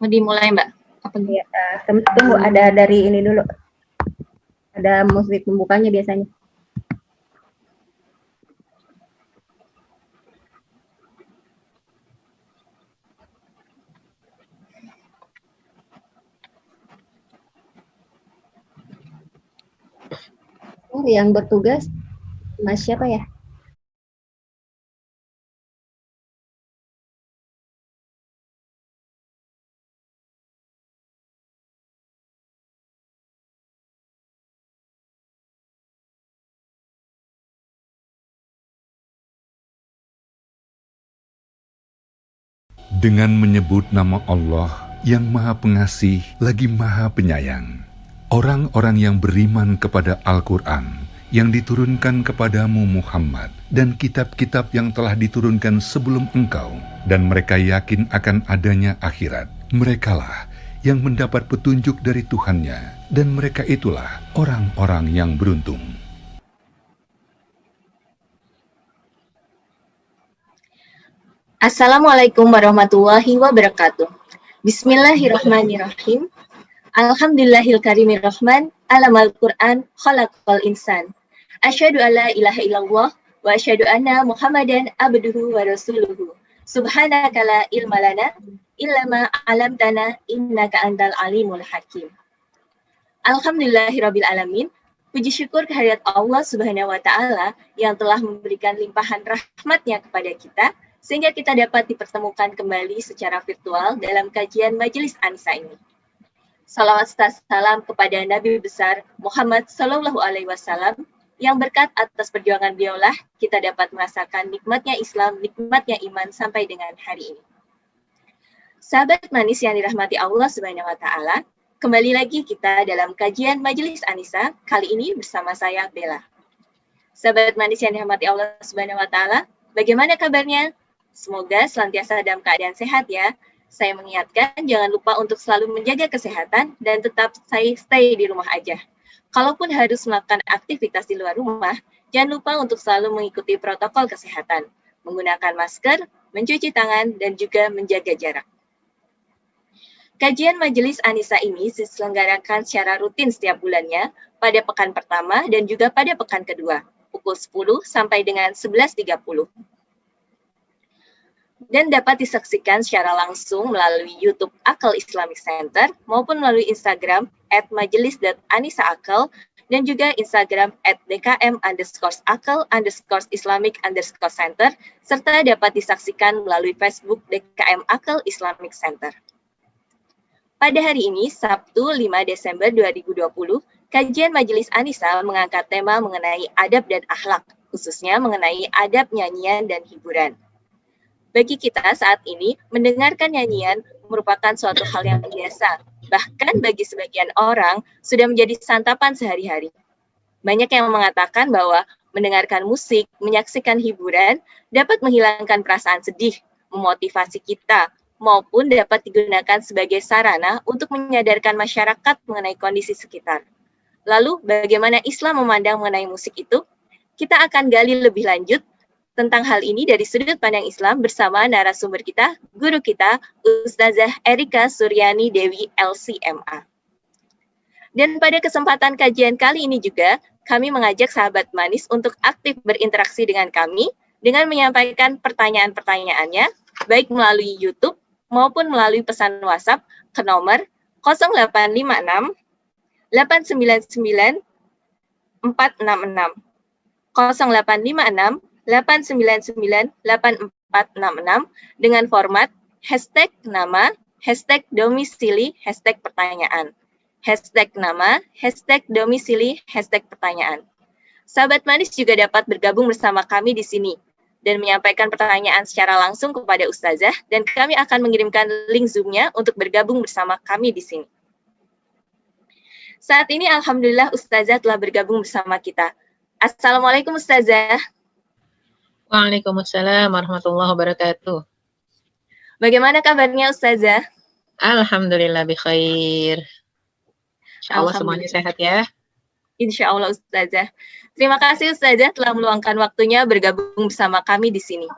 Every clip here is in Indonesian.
dimulai Mbak? Apa ya, tunggu ada dari ini dulu. Ada musik pembukanya biasanya. Oh, yang bertugas Mas siapa ya? Dengan menyebut nama Allah yang Maha Pengasih lagi Maha Penyayang, orang-orang yang beriman kepada Al-Quran yang diturunkan kepadamu Muhammad dan kitab-kitab yang telah diturunkan sebelum engkau, dan mereka yakin akan adanya akhirat, merekalah yang mendapat petunjuk dari Tuhannya, dan mereka itulah orang-orang yang beruntung. Assalamualaikum warahmatullahi wabarakatuh. Bismillahirrahmanirrahim. Alhamdulillahil karimir rahman, alamal Qur'an, khalaqal insan. Asyhadu alla ilaha illallah wa asyhadu anna Muhammadan abduhu wa rasuluhu. Subhanaka la ilma lana illa ma 'allamtana innaka antal alimul hakim. Alhamdulillahirabbil alamin. Puji syukur kehadirat Allah Subhanahu wa taala yang telah memberikan limpahan rahmat-Nya kepada kita sehingga kita dapat dipertemukan kembali secara virtual dalam kajian Majelis Anisa ini. Salawat salam kepada Nabi besar Muhammad Sallallahu Alaihi Wasallam yang berkat atas perjuangan beliaulah kita dapat merasakan nikmatnya Islam, nikmatnya iman sampai dengan hari ini. Sahabat manis yang dirahmati Allah Subhanahu Wa Taala, kembali lagi kita dalam kajian Majelis Anisa kali ini bersama saya Bella. Sahabat manis yang dirahmati Allah Subhanahu Wa Taala, bagaimana kabarnya? Semoga senantiasa dalam keadaan sehat ya. Saya mengingatkan jangan lupa untuk selalu menjaga kesehatan dan tetap stay di rumah aja. Kalaupun harus melakukan aktivitas di luar rumah, jangan lupa untuk selalu mengikuti protokol kesehatan, menggunakan masker, mencuci tangan, dan juga menjaga jarak. Kajian Majelis Anisa ini diselenggarakan secara rutin setiap bulannya pada pekan pertama dan juga pada pekan kedua, pukul 10 sampai dengan 11.30. Dan dapat disaksikan secara langsung melalui YouTube Akal Islamic Center maupun melalui Instagram @majelis.anisaakal dan juga Instagram @dkm_akal_islamic_center serta dapat disaksikan melalui Facebook DKM Akal Islamic Center. Pada hari ini, Sabtu 5 Desember 2020, kajian Majelis Anisa mengangkat tema mengenai adab dan akhlak, khususnya mengenai adab nyanyian dan hiburan. Bagi kita saat ini, mendengarkan nyanyian merupakan suatu hal yang biasa. Bahkan bagi sebagian orang, sudah menjadi santapan sehari-hari. Banyak yang mengatakan bahwa mendengarkan musik, menyaksikan hiburan, dapat menghilangkan perasaan sedih, memotivasi kita, maupun dapat digunakan sebagai sarana untuk menyadarkan masyarakat mengenai kondisi sekitar. Lalu, bagaimana Islam memandang mengenai musik itu? Kita akan gali lebih lanjut tentang hal ini dari sudut pandang Islam bersama narasumber kita, guru kita, Ustazah Erika Suryani Dewi LCMA. Dan pada kesempatan kajian kali ini juga, kami mengajak sahabat manis untuk aktif berinteraksi dengan kami dengan menyampaikan pertanyaan-pertanyaannya, baik melalui YouTube maupun melalui pesan WhatsApp ke nomor 0856 899 466 0856 899-8466 dengan format hashtag nama, hashtag domisili, hashtag pertanyaan. Hashtag nama, hashtag domisili, hashtag pertanyaan. Sahabat manis juga dapat bergabung bersama kami di sini dan menyampaikan pertanyaan secara langsung kepada Ustazah dan kami akan mengirimkan link Zoom-nya untuk bergabung bersama kami di sini. Saat ini Alhamdulillah Ustazah telah bergabung bersama kita. Assalamualaikum Ustazah. Waalaikumsalam warahmatullahi wabarakatuh. Bagaimana kabarnya Ustazah? Alhamdulillah bikhair. Insya Allah semuanya sehat ya. Insya Allah Ustazah. Terima kasih Ustazah telah meluangkan waktunya bergabung bersama kami di sini.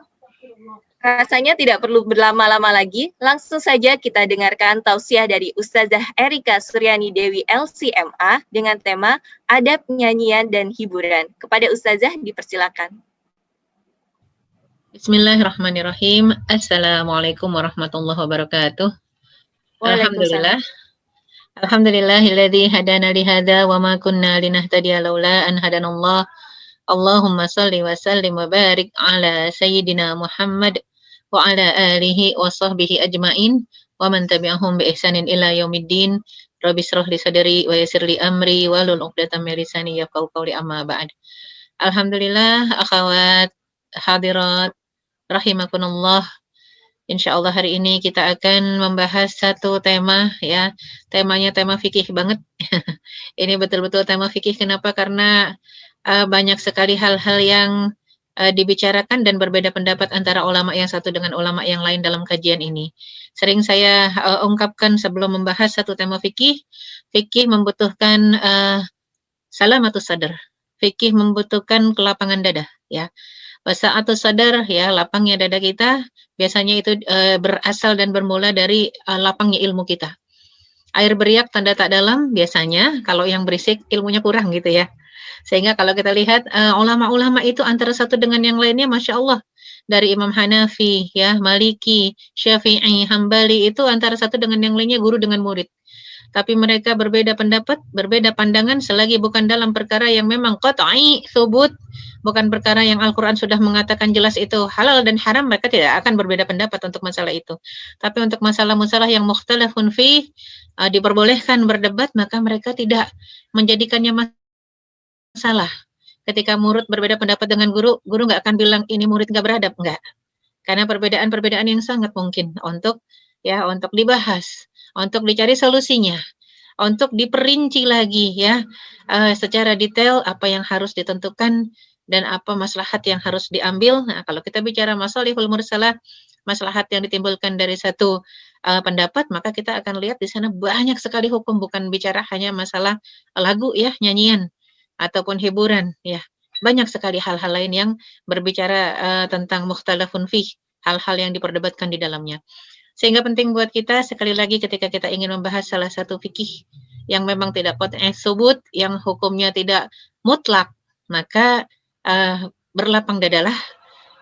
Rasanya tidak perlu berlama-lama lagi, langsung saja kita dengarkan tausiah dari Ustazah Erika Suryani Dewi LCMA dengan tema Adab, Nyanyian, dan Hiburan. Kepada Ustazah dipersilakan. Bismillahirrahmanirrahim. Assalamualaikum warahmatullahi wabarakatuh. Waalaikumsalam. Alhamdulillahilladzi hadana lihada wa ma kunna linahtadiya laula an hadanallah. Allahumma salli wa sallim wa barik ala sayyidina Muhammad wa ala alihi wa sahbihi ajmain wa man tabi'ahum bi ihsanin ila yaumiddin. Rabbi shrah li sadri wa yassir li amri wa lul 'uqdatam min lisani yafqahu qawli amma ba'd. Alhamdulillah, akhwat hadirat rahimakumullah. Insyaallah hari ini kita akan membahas satu tema ya. Temanya tema fikih banget. Ini betul-betul tema fikih. Kenapa? Karena banyak sekali hal-hal yang dibicarakan dan berbeda pendapat antara ulama yang satu dengan ulama yang lain dalam kajian ini. Sering saya ungkapkan sebelum membahas satu tema fikih membutuhkan salamatus sadar. Fikih membutuhkan kelapangan dada ya. Wasa'atus sadar ya, lapangnya dada kita biasanya itu berasal dan bermula dari lapangnya ilmu kita. Air beriak tanda tak dalam biasanya, kalau yang berisik ilmunya kurang gitu ya. Sehingga kalau kita lihat ulama-ulama itu antara satu dengan yang lainnya Masya Allah. Dari Imam Hanafi, ya, Maliki, Syafi'i, Hambali itu antara satu dengan yang lainnya guru dengan murid. Tapi mereka berbeda pendapat, berbeda pandangan selagi bukan dalam perkara yang memang qat'i, subut, bukan perkara yang Al-Quran sudah mengatakan jelas itu halal dan haram, mereka tidak akan berbeda pendapat untuk masalah itu. Tapi untuk masalah-masalah yang mukhtalafun fih, diperbolehkan berdebat, maka mereka tidak menjadikannya masalah. Ketika murid berbeda pendapat dengan guru nggak akan bilang ini murid nggak beradab, nggak. Karena perbedaan-perbedaan yang sangat mungkin untuk dibahas, untuk dicari solusinya, untuk diperinci lagi ya secara detail apa yang harus ditentukan dan apa maslahat yang harus diambil. Nah, kalau kita bicara masalihul mursalah, maslahat yang ditimbulkan dari satu pendapat, maka kita akan lihat di sana banyak sekali hukum, bukan bicara hanya masalah lagu ya, nyanyian ataupun hiburan ya. Banyak sekali hal-hal lain yang berbicara tentang mukhtalafun fih, hal-hal yang diperdebatkan di dalamnya. Sehingga penting buat kita sekali lagi ketika kita ingin membahas salah satu fikih yang memang tidak qat'i subut, yang hukumnya tidak mutlak, maka berlapang dadalah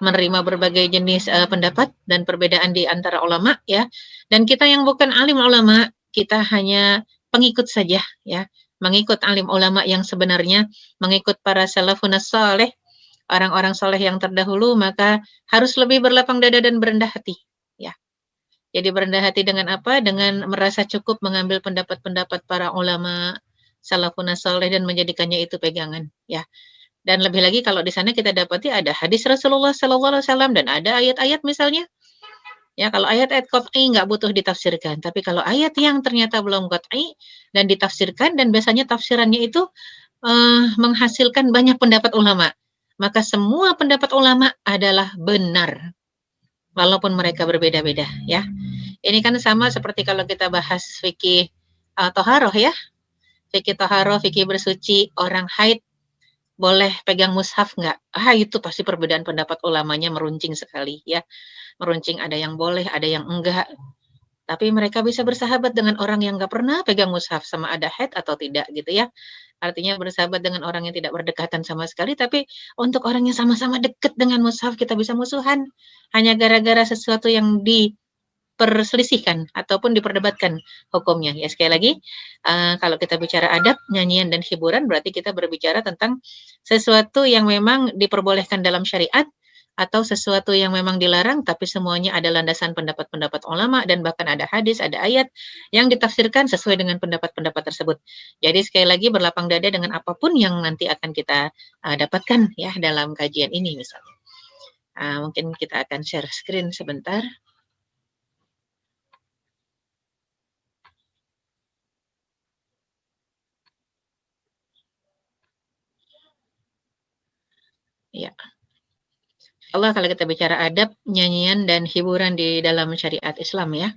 menerima berbagai jenis pendapat dan perbedaan di antara ulama ya. Dan kita yang bukan alim ulama, kita hanya pengikut saja ya, mengikut alim ulama yang sebenarnya, mengikut para salafun saleh, orang-orang soleh yang terdahulu, maka harus lebih berlapang dada dan berendah hati ya. Jadi berendah hati dengan apa? Dengan merasa cukup mengambil pendapat-pendapat para ulama salafun saleh dan menjadikannya itu pegangan ya. Dan lebih lagi kalau di sana kita dapati ada hadis Rasulullah SAW dan ada ayat-ayat misalnya. Ya, kalau ayat-ayat qat'i nggak butuh ditafsirkan. Tapi kalau ayat yang ternyata belum qat'i dan ditafsirkan, dan biasanya tafsirannya itu menghasilkan banyak pendapat ulama, maka semua pendapat ulama adalah benar. Walaupun mereka berbeda-beda ya. Ini kan sama seperti kalau kita bahas fikih toharoh ya. Fikih toharoh, fikih bersuci, orang haid boleh pegang mushaf nggak? Itu pasti perbedaan pendapat ulamanya meruncing sekali ya. Meruncing, ada yang boleh, ada yang enggak. Tapi mereka bisa bersahabat dengan orang yang nggak pernah pegang mushaf, sama ada haid atau tidak gitu ya. Artinya bersahabat dengan orang yang tidak berdekatan sama sekali, tapi untuk orang yang sama-sama dekat dengan mushaf kita bisa musuhan. Hanya gara-gara sesuatu yang diperselisihkan ataupun diperdebatkan hukumnya. Ya sekali lagi, kalau kita bicara adab, nyanyian dan hiburan, berarti kita berbicara tentang sesuatu yang memang diperbolehkan dalam syariat atau sesuatu yang memang dilarang, tapi semuanya ada landasan pendapat-pendapat ulama dan bahkan ada hadis, ada ayat yang ditafsirkan sesuai dengan pendapat-pendapat tersebut. Jadi sekali lagi berlapang dada dengan apapun yang nanti akan kita dapatkan ya dalam kajian ini misalnya. Mungkin kita akan share screen sebentar. Ya. Allah kalau kita bicara adab, nyanyian dan hiburan di dalam syariat Islam ya.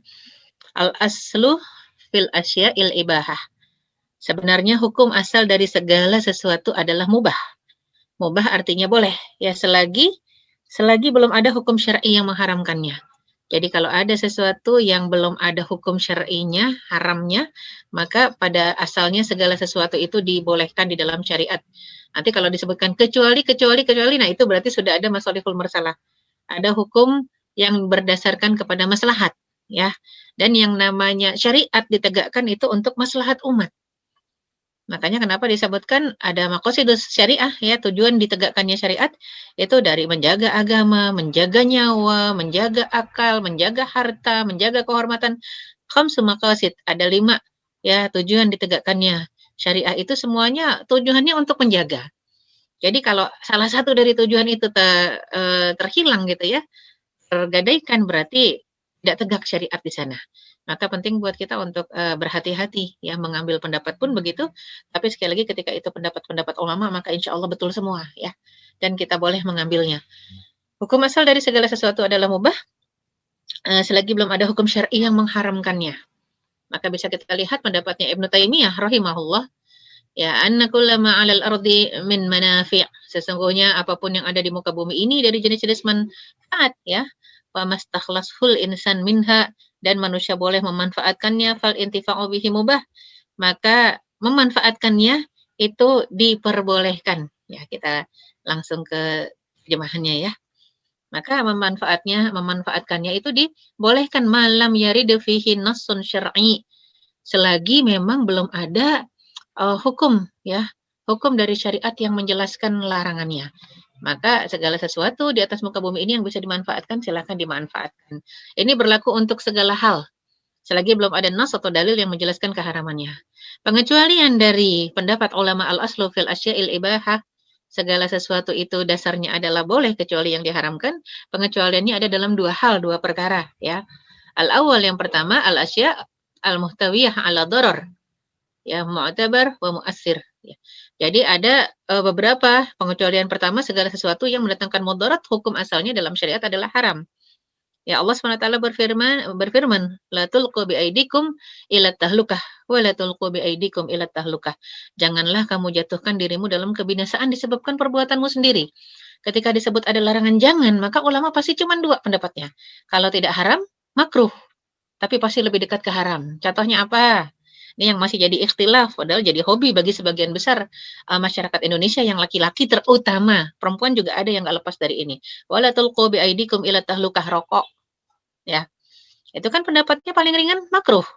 Al-aslu fil asya'il ibahah. Sebenarnya hukum asal dari segala sesuatu adalah mubah. Mubah artinya boleh ya, selagi selagi belum ada hukum syar'i yang mengharamkannya. Jadi kalau ada sesuatu yang belum ada hukum syar'inya, haramnya, maka pada asalnya segala sesuatu itu dibolehkan di dalam syariat. Nanti kalau disebutkan kecuali, nah itu berarti sudah ada masalihul mursalah. Ada hukum yang berdasarkan kepada maslahat, ya. Dan yang namanya syariat ditegakkan itu untuk maslahat umat. Makanya kenapa disebutkan ada maqasidus syariah, ya, tujuan ditegakkannya syariat itu dari menjaga agama, menjaga nyawa, menjaga akal, menjaga harta, menjaga kehormatan. Khamsu maqasid, ada 5 ya tujuan ditegakkannya syariah, itu semuanya tujuannya untuk menjaga. Jadi kalau salah satu dari tujuan itu terhilang gitu ya, tergadaikan, berarti tidak tegak syariat di sana. Maka penting buat kita untuk berhati-hati ya, mengambil pendapat pun begitu, tapi sekali lagi ketika itu pendapat-pendapat ulama maka insya Allah betul semua ya, dan kita boleh mengambilnya. Hukum asal dari segala sesuatu adalah mubah selagi belum ada hukum syar'i yang mengharamkannya. Maka bisa kita lihat pendapatnya Ibnu Taimiyah rahimahullah, ya, anna kullama 'alal ardi min manafi', sesungguhnya apapun yang ada di muka bumi ini dari jenis-jenis manfaat ya, wa mastakhlasul insan minha, dan manusia boleh memanfaatkannya, fal intifa'u bihi mubah, maka memanfaatkannya itu diperbolehkan. Ya, kita langsung ke terjemahannya ya. Maka memanfaatkannya itu dibolehkan malam yarid fihi nassun syar'i, selagi memang belum ada hukum ya, hukum dari syariat yang menjelaskan larangannya. Maka segala sesuatu di atas muka bumi ini yang bisa dimanfaatkan, silakan dimanfaatkan. Ini berlaku untuk segala hal, selagi belum ada nas atau dalil yang menjelaskan keharamannya. Pengecualian dari pendapat ulama al-aslu fil asya'il ibahah, segala sesuatu itu dasarnya adalah boleh kecuali yang diharamkan. Pengecualiannya ada dalam 2 hal, 2 perkara ya. Al-awwal, yang pertama, al-asya' al-muhtawiyah ala darar, ya, mu'tabar wa mu'assir. Ya. Jadi ada beberapa pengecualian. Pertama, segala sesuatu yang mendatangkan mudarat, hukum asalnya dalam syariat adalah haram. Ya, Allah SWT berfirman, la tulqu bi aidikum ila tahlukah wa la tulqu bi aidikum ila tahlukah. Janganlah kamu jatuhkan dirimu dalam kebinasaan disebabkan perbuatanmu sendiri. Ketika disebut ada larangan jangan, maka ulama pasti cuma 2 pendapatnya. Kalau tidak haram, makruh. Tapi pasti lebih dekat ke haram. Contohnya apa? Ini yang masih jadi ikhtilaf, padahal jadi hobi bagi sebagian besar masyarakat Indonesia yang laki-laki terutama. Perempuan juga ada yang nggak lepas dari ini. Wala tulqu bi aidikum ila tahlukah, rokok. Ya. Itu kan pendapatnya paling ringan makruh.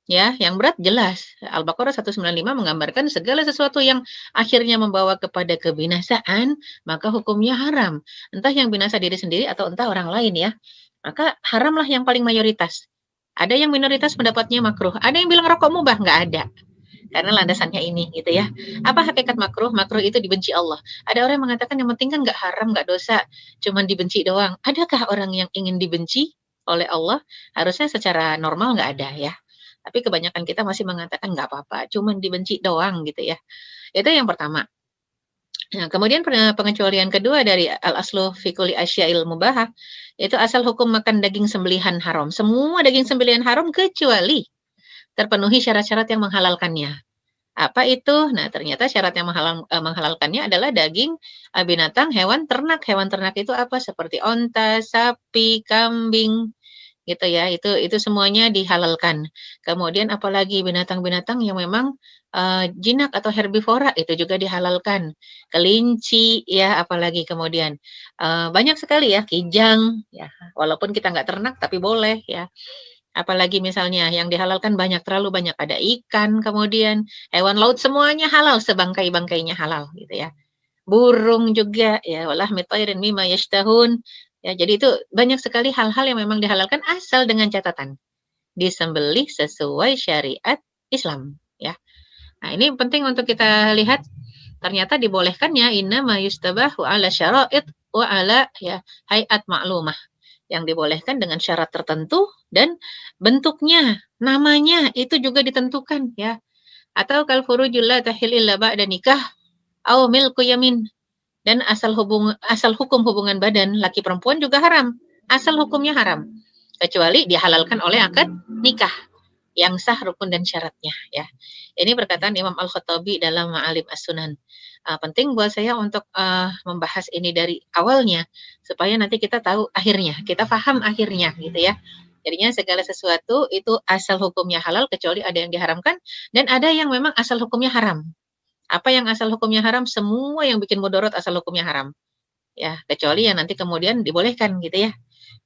Ya, yang berat jelas. Al-Baqarah 195 menggambarkan segala sesuatu yang akhirnya membawa kepada kebinasaan, maka hukumnya haram. Entah yang binasa diri sendiri atau entah orang lain ya. Maka haramlah yang paling mayoritas. Ada yang minoritas pendapatnya makruh. Ada yang bilang rokok mubah, nggak ada. Karena landasannya ini, gitu ya. Apa hakikat makruh? Makruh itu dibenci Allah. Ada orang yang mengatakan yang penting kan nggak haram, nggak dosa, cuman dibenci doang. Adakah orang yang ingin dibenci oleh Allah? Harusnya secara normal nggak ada ya. Tapi kebanyakan kita masih mengatakan nggak apa-apa, cuman dibenci doang gitu ya. Itu yang pertama. Nah, kemudian pengecualian kedua dari al-aslu fi kulli asya'il mubahah, itu asal hukum makan daging sembelihan haram. Semua daging sembelihan haram kecuali terpenuhi syarat-syarat yang menghalalkannya. Apa itu? Nah, ternyata syarat yang menghalalkannya adalah daging binatang, hewan ternak. Hewan ternak itu apa? Seperti onta, sapi, kambing, gitu ya. Itu semuanya dihalalkan. Kemudian apalagi binatang-binatang yang memang jinak atau herbivora, itu juga dihalalkan. Kelinci ya, apalagi kemudian banyak sekali ya, kijang ya, walaupun kita nggak ternak tapi boleh ya. Apalagi misalnya yang dihalalkan banyak, terlalu banyak. Ada ikan, kemudian hewan laut semuanya halal, sebangkai-bangkainya halal gitu ya. Burung juga ya, walah mitairin mimma yashtahun. Ya, jadi itu banyak sekali hal-hal yang memang dihalalkan asal dengan catatan disembelih sesuai syariat Islam ya. Nah, ini penting untuk kita lihat, ternyata dibolehkannya innama yustabahu ala syara'id wa ala ya hayat ma'lumah. Yang dibolehkan dengan syarat tertentu dan bentuknya, namanya itu juga ditentukan ya. Atau kal furujul la tahil illa ba'da nikah au milku yamin. Dan asal hukum hubungan badan laki perempuan juga haram. Asal hukumnya haram. Kecuali dihalalkan oleh akad nikah. yang sah, rukun dan syaratnya ya. Ini perkataan Imam Al-Khattabi dalam Ma'alim As-Sunan. Penting buat saya untuk membahas ini dari awalnya supaya nanti kita tahu akhirnya, kita paham akhirnya gitu ya. Jadinya segala sesuatu itu asal hukumnya halal kecuali ada yang diharamkan dan ada yang memang asal hukumnya haram. Apa yang asal hukumnya haram? Semua yang bikin mudarat asal hukumnya haram. Ya, kecuali yang nanti kemudian dibolehkan gitu ya.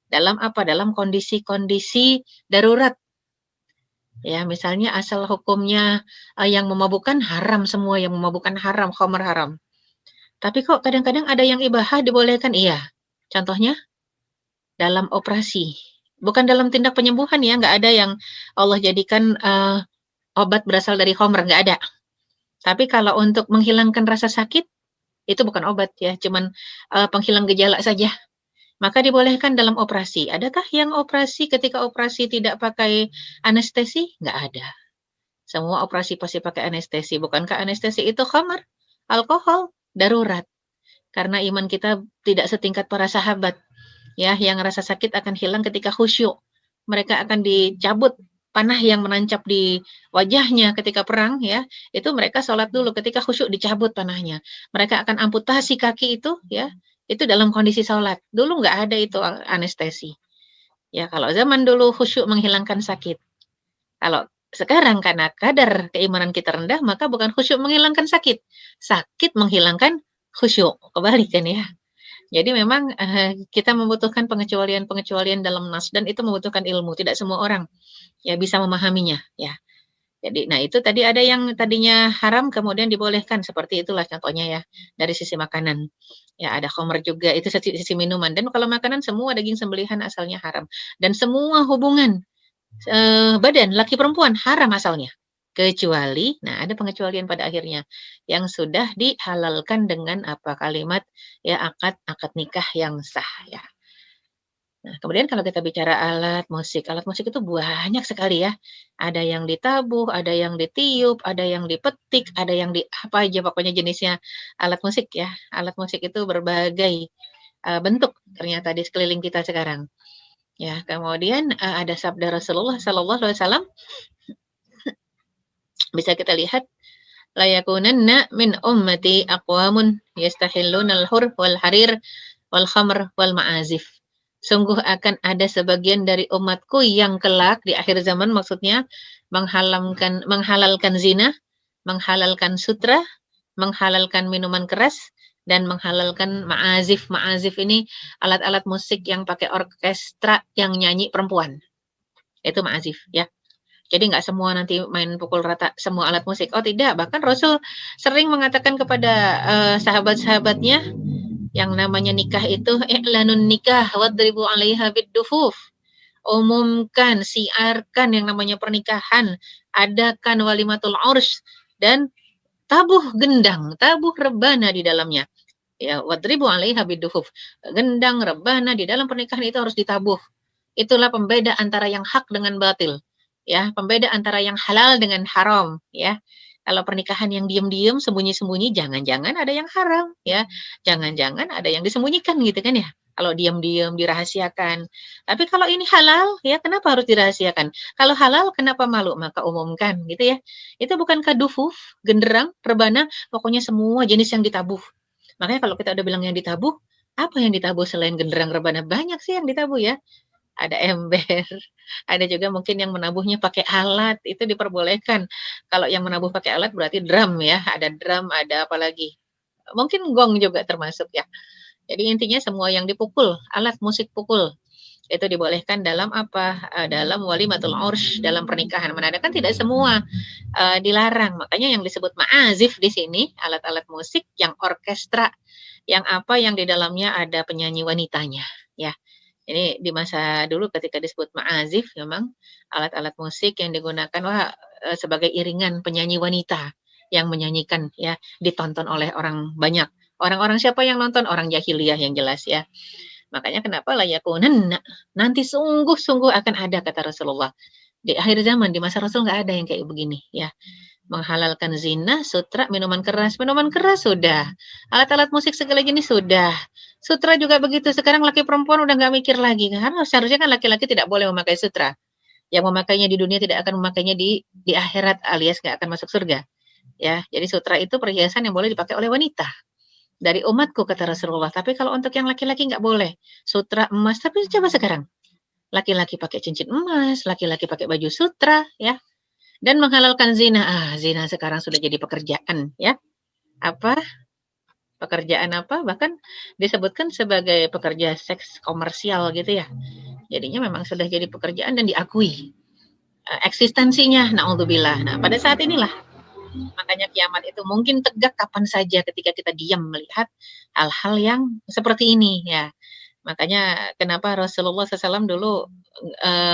Dalam apa? Dalam kondisi-kondisi darurat. Ya, misalnya asal hukumnya yang memabukkan haram semua, yang memabukkan haram, khamar haram. Tapi kok kadang-kadang ada yang ibahah dibolehkan? Iya. Contohnya dalam operasi. Bukan dalam tindak penyembuhan ya, nggak ada yang Allah jadikan obat berasal dari khamr, nggak ada. Tapi kalau untuk menghilangkan rasa sakit, itu bukan obat ya, cuman penghilang gejala saja. Maka dibolehkan dalam operasi. Adakah yang operasi ketika operasi tidak pakai anestesi? Nggak ada. Semua operasi pasti pakai anestesi. Bukankah anestesi itu khamar, alkohol, darurat? Karena iman kita tidak setingkat para sahabat. Ya, yang rasa sakit akan hilang ketika khusyuk. Mereka akan dicabut panah yang menancap di wajahnya ketika perang ya. Itu mereka sholat dulu, ketika khusyuk dicabut panahnya. Mereka akan amputasi kaki itu ya. Itu dalam kondisi sholat. Dulu nggak ada itu anestesi. Ya, kalau zaman dulu khusyuk menghilangkan sakit. Kalau sekarang karena kadar keimanan kita rendah, maka bukan khusyuk menghilangkan sakit. Sakit menghilangkan khusyuk. Kebalikan ya. Jadi memang kita membutuhkan pengecualian-pengecualian dalam nas dan itu membutuhkan ilmu. Tidak semua orang ya bisa memahaminya ya. Jadi, nah itu tadi ada yang tadinya haram kemudian dibolehkan seperti itulah contohnya ya dari sisi makanan. Ya ada khamr juga itu sisi minuman dan kalau makanan semua daging sembelihan asalnya haram dan semua hubungan badan laki perempuan haram asalnya kecuali nah ada pengecualian pada akhirnya yang sudah dihalalkan dengan apa kalimat ya akad nikah yang sah ya. Nah, kemudian kalau kita bicara alat musik itu banyak sekali ya. Ada yang ditabuh, ada yang ditiup, ada yang dipetik, ada yang di apa aja pokoknya jenisnya alat musik ya. Alat musik itu berbagai bentuk ternyata di sekeliling kita sekarang. Ya, kemudian ada sabda Rasulullah Sallallahu Alaihi Wasallam bisa kita lihat la yakunanna min ummati aqwamun yastahilluna al-hur wal harir wal khamr wal ma'azif. Sungguh akan ada sebagian dari umatku yang kelak di akhir zaman maksudnya menghalalkan zina, menghalalkan sutra, menghalalkan minuman keras dan menghalalkan ma'azif. Ma'azif ini alat-alat musik yang pakai orkestra yang nyanyi perempuan. Itu ma'azif ya. Jadi nggak semua nanti main pukul rata semua alat musik. Oh tidak, bahkan Rasul sering mengatakan kepada sahabat-sahabatnya yang namanya nikah itu i'lanun nikah wadribu 'alaiha biddufuf. Umumkan, siarkan yang namanya pernikahan, adakan walimatul urs dan tabuh gendang, tabuh rebana di dalamnya. Ya, wadribu 'alaiha biddufuf. Gendang, rebana di dalam pernikahan itu harus ditabuh. Itulah pembeda antara yang hak dengan batil. Ya, pembeda antara yang halal dengan haram, ya. Kalau pernikahan yang diam-diam, sembunyi-sembunyi, jangan-jangan ada yang haram, ya. Jangan-jangan ada yang disembunyikan gitu kan ya. Kalau diam-diam dirahasiakan. Tapi kalau ini halal, ya kenapa harus dirahasiakan? Kalau halal, kenapa malu? Maka umumkan gitu ya. Itu bukankah dufuf, genderang, rebana, pokoknya semua jenis yang ditabuh. Makanya kalau kita udah bilang yang ditabuh, apa yang ditabuh selain genderang, rebana? Banyak sih yang ditabuh ya. Ada ember, ada juga mungkin yang menabuhnya pakai alat, itu diperbolehkan. Kalau yang menabuh pakai alat berarti drum ya, ada drum, ada apa lagi. Mungkin gong juga termasuk ya. Jadi intinya semua yang dipukul, alat musik pukul, itu dibolehkan dalam apa? Dalam walimatul ursh, dalam pernikahan. Menandakan tidak semua dilarang. Makanya yang disebut ma'azif di sini, alat-alat musik yang orkestra, yang apa yang di dalamnya ada penyanyi wanitanya, ya. Ini di masa dulu ketika disebut ma'azif memang alat-alat musik yang digunakan sebagai iringan penyanyi wanita yang menyanyikan ya, ditonton oleh orang banyak. Orang-orang siapa yang nonton? Orang jahiliyah yang jelas ya. Makanya kenapa layakunan nanti sungguh-sungguh akan ada kata Rasulullah. Di akhir zaman di masa Rasul nggak ada yang kayak begini ya. Menghalalkan zina, sutra, minuman keras sudah. Alat-alat musik segala jenis sudah. Sutra juga begitu. Sekarang laki perempuan udah nggak mikir lagi kan. Seharusnya kan laki-laki tidak boleh memakai sutra. Yang memakainya di dunia tidak akan memakainya di akhirat alias nggak akan masuk surga. Ya, jadi sutra itu perhiasan yang boleh dipakai oleh wanita. Dari umatku kata Rasulullah. Tapi kalau untuk yang laki-laki nggak boleh. Sutra emas. Tapi coba sekarang. Laki-laki pakai cincin emas, laki-laki pakai baju sutra, ya. Dan menghalalkan zina. Zina sekarang sudah jadi pekerjaan, ya. Apa? Pekerjaan apa? Bahkan disebutkan sebagai pekerja seks komersial gitu ya. Jadinya memang sudah jadi pekerjaan dan diakui eksistensinya. Na'udzubillah. Nah, pada saat inilah makanya kiamat itu mungkin tegak kapan saja ketika kita diam melihat hal-hal yang seperti ini ya. Makanya kenapa Rasulullah SAW dulu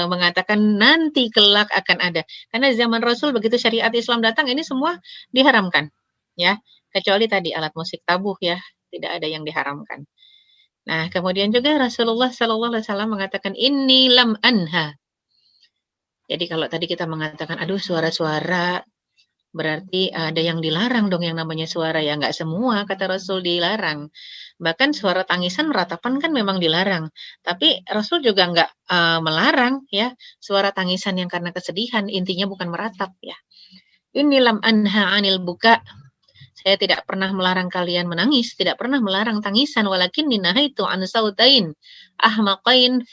mengatakan nanti kelak akan ada. Karena zaman Rasul begitu syariat Islam datang ini semua diharamkan. Ya, kecuali tadi alat musik tabuh ya, tidak ada yang diharamkan. Nah, kemudian juga Rasulullah SAW mengatakan ini lam anha. Jadi kalau tadi kita mengatakan aduh suara-suara berarti ada yang dilarang dong yang namanya suara ya, nggak semua kata Rasul dilarang. Bahkan suara tangisan meratapan kan memang dilarang. Tapi Rasul juga nggak melarang ya suara tangisan yang karena kesedihan, intinya bukan meratap ya. Ini lam anha anil buka. Saya tidak pernah melarang kalian menangis, tidak pernah melarang tangisan, walakin ninahaitu an sautain ahmaqain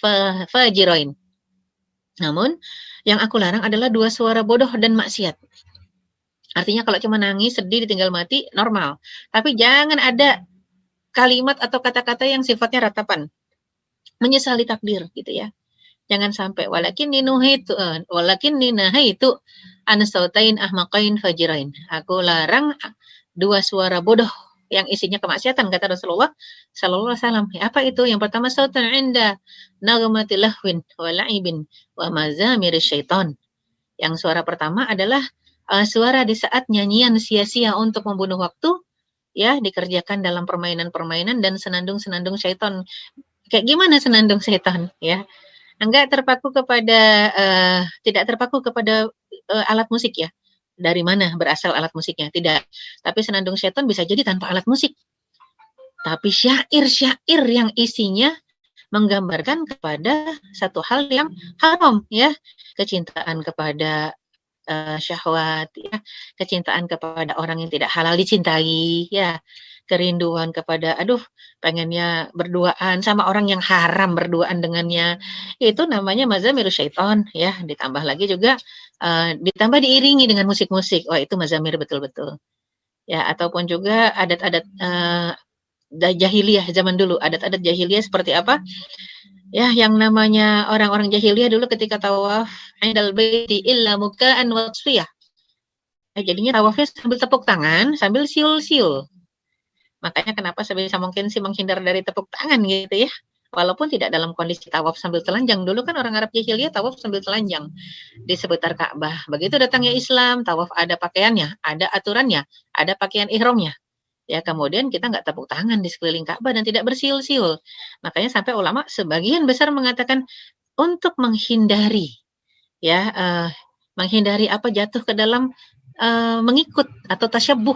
fajirain. Namun yang aku larang adalah dua suara bodoh dan maksiat. Artinya kalau cuma nangis, sedih, ditinggal mati, normal. Tapi jangan ada kalimat atau kata-kata yang sifatnya ratapan. Menyesali takdir gitu ya. Jangan sampai walakin ninahaitu an sautain ahmaqain fajirain. Aku larang dua suara bodoh yang isinya kemaksiatan kata Rasulullah sallallahu alaihi wasallam. Apa itu? Yang pertama sautun inda naghmati lahwin wa la'ibin wa mazamir syaitan. Yang suara pertama adalah suara di saat nyanyian sia-sia untuk membunuh waktu, ya dikerjakan dalam permainan-permainan dan senandung-senandung syaitan. Kayak gimana senandung syaitan, ya? Enggak terpaku kepada tidak terpaku kepada alat musik ya. Dari mana berasal alat musiknya? Tidak. Tapi senandung syaitan bisa jadi tanpa alat musik. Tapi syair-syair yang isinya menggambarkan kepada satu hal yang haram, ya. Kecintaan kepada syahwat, ya, kecintaan kepada orang yang tidak halal dicintai, ya, kerinduan kepada, aduh, pengennya berduaan sama orang yang haram berduaan dengannya, itu namanya mazamir syaiton, ya, ditambah lagi juga, ditambah diiringi dengan musik-musik, wah itu mazamir betul-betul, ya, ataupun juga adat-adat jahiliyah zaman dulu, adat-adat jahiliyah seperti apa? Ya, yang namanya orang-orang jahiliyah dulu ketika tawaf indal baiti illa muka'an wa tasfiyah. Jadinya tawafnya sambil tepuk tangan, sambil siul-siul. Makanya kenapa sebisa mungkin sih menghindar dari tepuk tangan gitu ya. Walaupun tidak dalam kondisi tawaf sambil telanjang. Dulu kan orang Arab jahiliyah tawaf sambil telanjang di seputar Ka'bah. Begitu datangnya Islam, tawaf ada pakaiannya, ada aturannya, ada pakaian ihramnya. Ya, kemudian kita nggak tepuk tangan di sekeliling Ka'bah dan tidak bersiul-siul. Makanya sampai ulama sebagian besar mengatakan untuk menghindari ya menghindari apa jatuh ke dalam mengikut atau tasyabuh,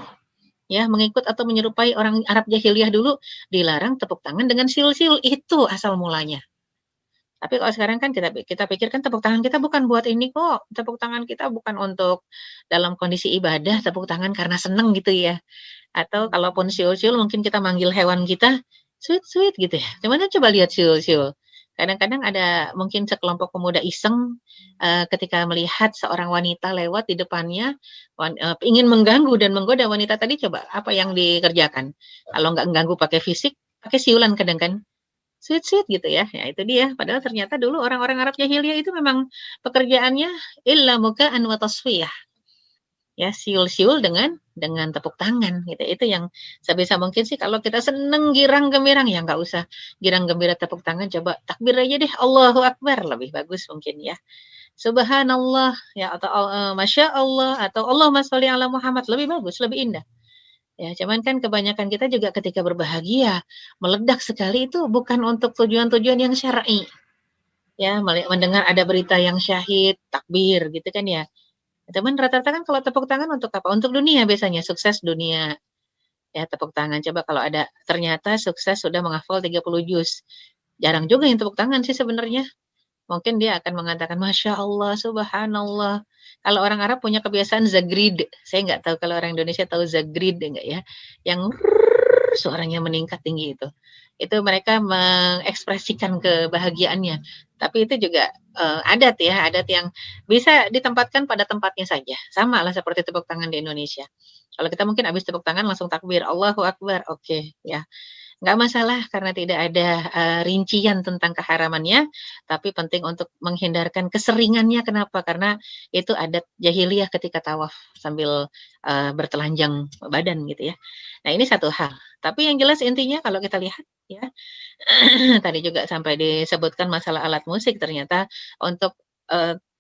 ya, mengikut atau menyerupai orang Arab jahiliyah dulu, dilarang tepuk tangan dengan siul-siul, itu asal mulanya. Tapi kalau sekarang kan kita pikirkan tepuk tangan kita bukan buat ini kok, tepuk tangan kita bukan untuk dalam kondisi ibadah, tepuk tangan karena seneng gitu ya. Atau kalaupun siul-siul mungkin kita manggil hewan kita, sweet-sweet gitu ya. Cuman coba lihat siul-siul. Kadang-kadang ada mungkin sekelompok pemuda iseng ketika melihat seorang wanita lewat di depannya, ingin mengganggu dan menggoda wanita tadi, coba apa yang dikerjakan? Kalau nggak mengganggu pakai fisik, pakai siulan kadang kan. Sweet-sweet gitu ya. Ya itu dia. Padahal ternyata dulu orang-orang Arab jahiliyah itu memang pekerjaannya illa muka'an wa tasfiyah. Ya, siul-siul dengan tepuk tangan gitu. Itu yang sebisa mungkin sih kalau kita seneng girang gembirang ya nggak usah girang gembira tepuk tangan, coba takbir aja deh, Allahu Akbar, lebih bagus mungkin ya. Subhanallah ya, atau Masya Allah, atau Allahumma sholli ala Muhammad, lebih bagus, lebih indah. Ya, cuman kan kebanyakan kita juga ketika berbahagia meledak sekali itu bukan untuk tujuan-tujuan yang syar'i. Ya, mendengar ada berita yang syahid, takbir gitu kan ya. Teman rata-rata kan kalau tepuk tangan untuk apa? Untuk dunia biasanya, sukses dunia. Ya, tepuk tangan. Coba kalau ada ternyata sukses sudah menghafal 30 juz. Jarang juga yang tepuk tangan sih sebenarnya. mungkin dia akan mengatakan Masya Allah, Subhanallah. Kalau orang Arab punya kebiasaan zagrid. Saya nggak tahu kalau orang Indonesia tahu zagrid enggak ya. Yang suaranya meningkat tinggi itu. Itu mereka mengekspresikan kebahagiaannya. Tapi itu juga adat ya, adat yang bisa ditempatkan pada tempatnya saja. Sama lah seperti tepuk tangan di Indonesia. Kalau kita mungkin habis tepuk tangan langsung takbir, Allahu Akbar, oke ya. Nggak masalah karena tidak ada rincian tentang keharamannya, tapi penting untuk menghindarkan keseringannya. Kenapa? Karena itu adat jahiliyah ketika tawaf sambil bertelanjang badan gitu ya. Nah ini satu hal. Tapi yang jelas intinya kalau kita lihat ya, tadi juga sampai disebutkan masalah alat musik ternyata untuk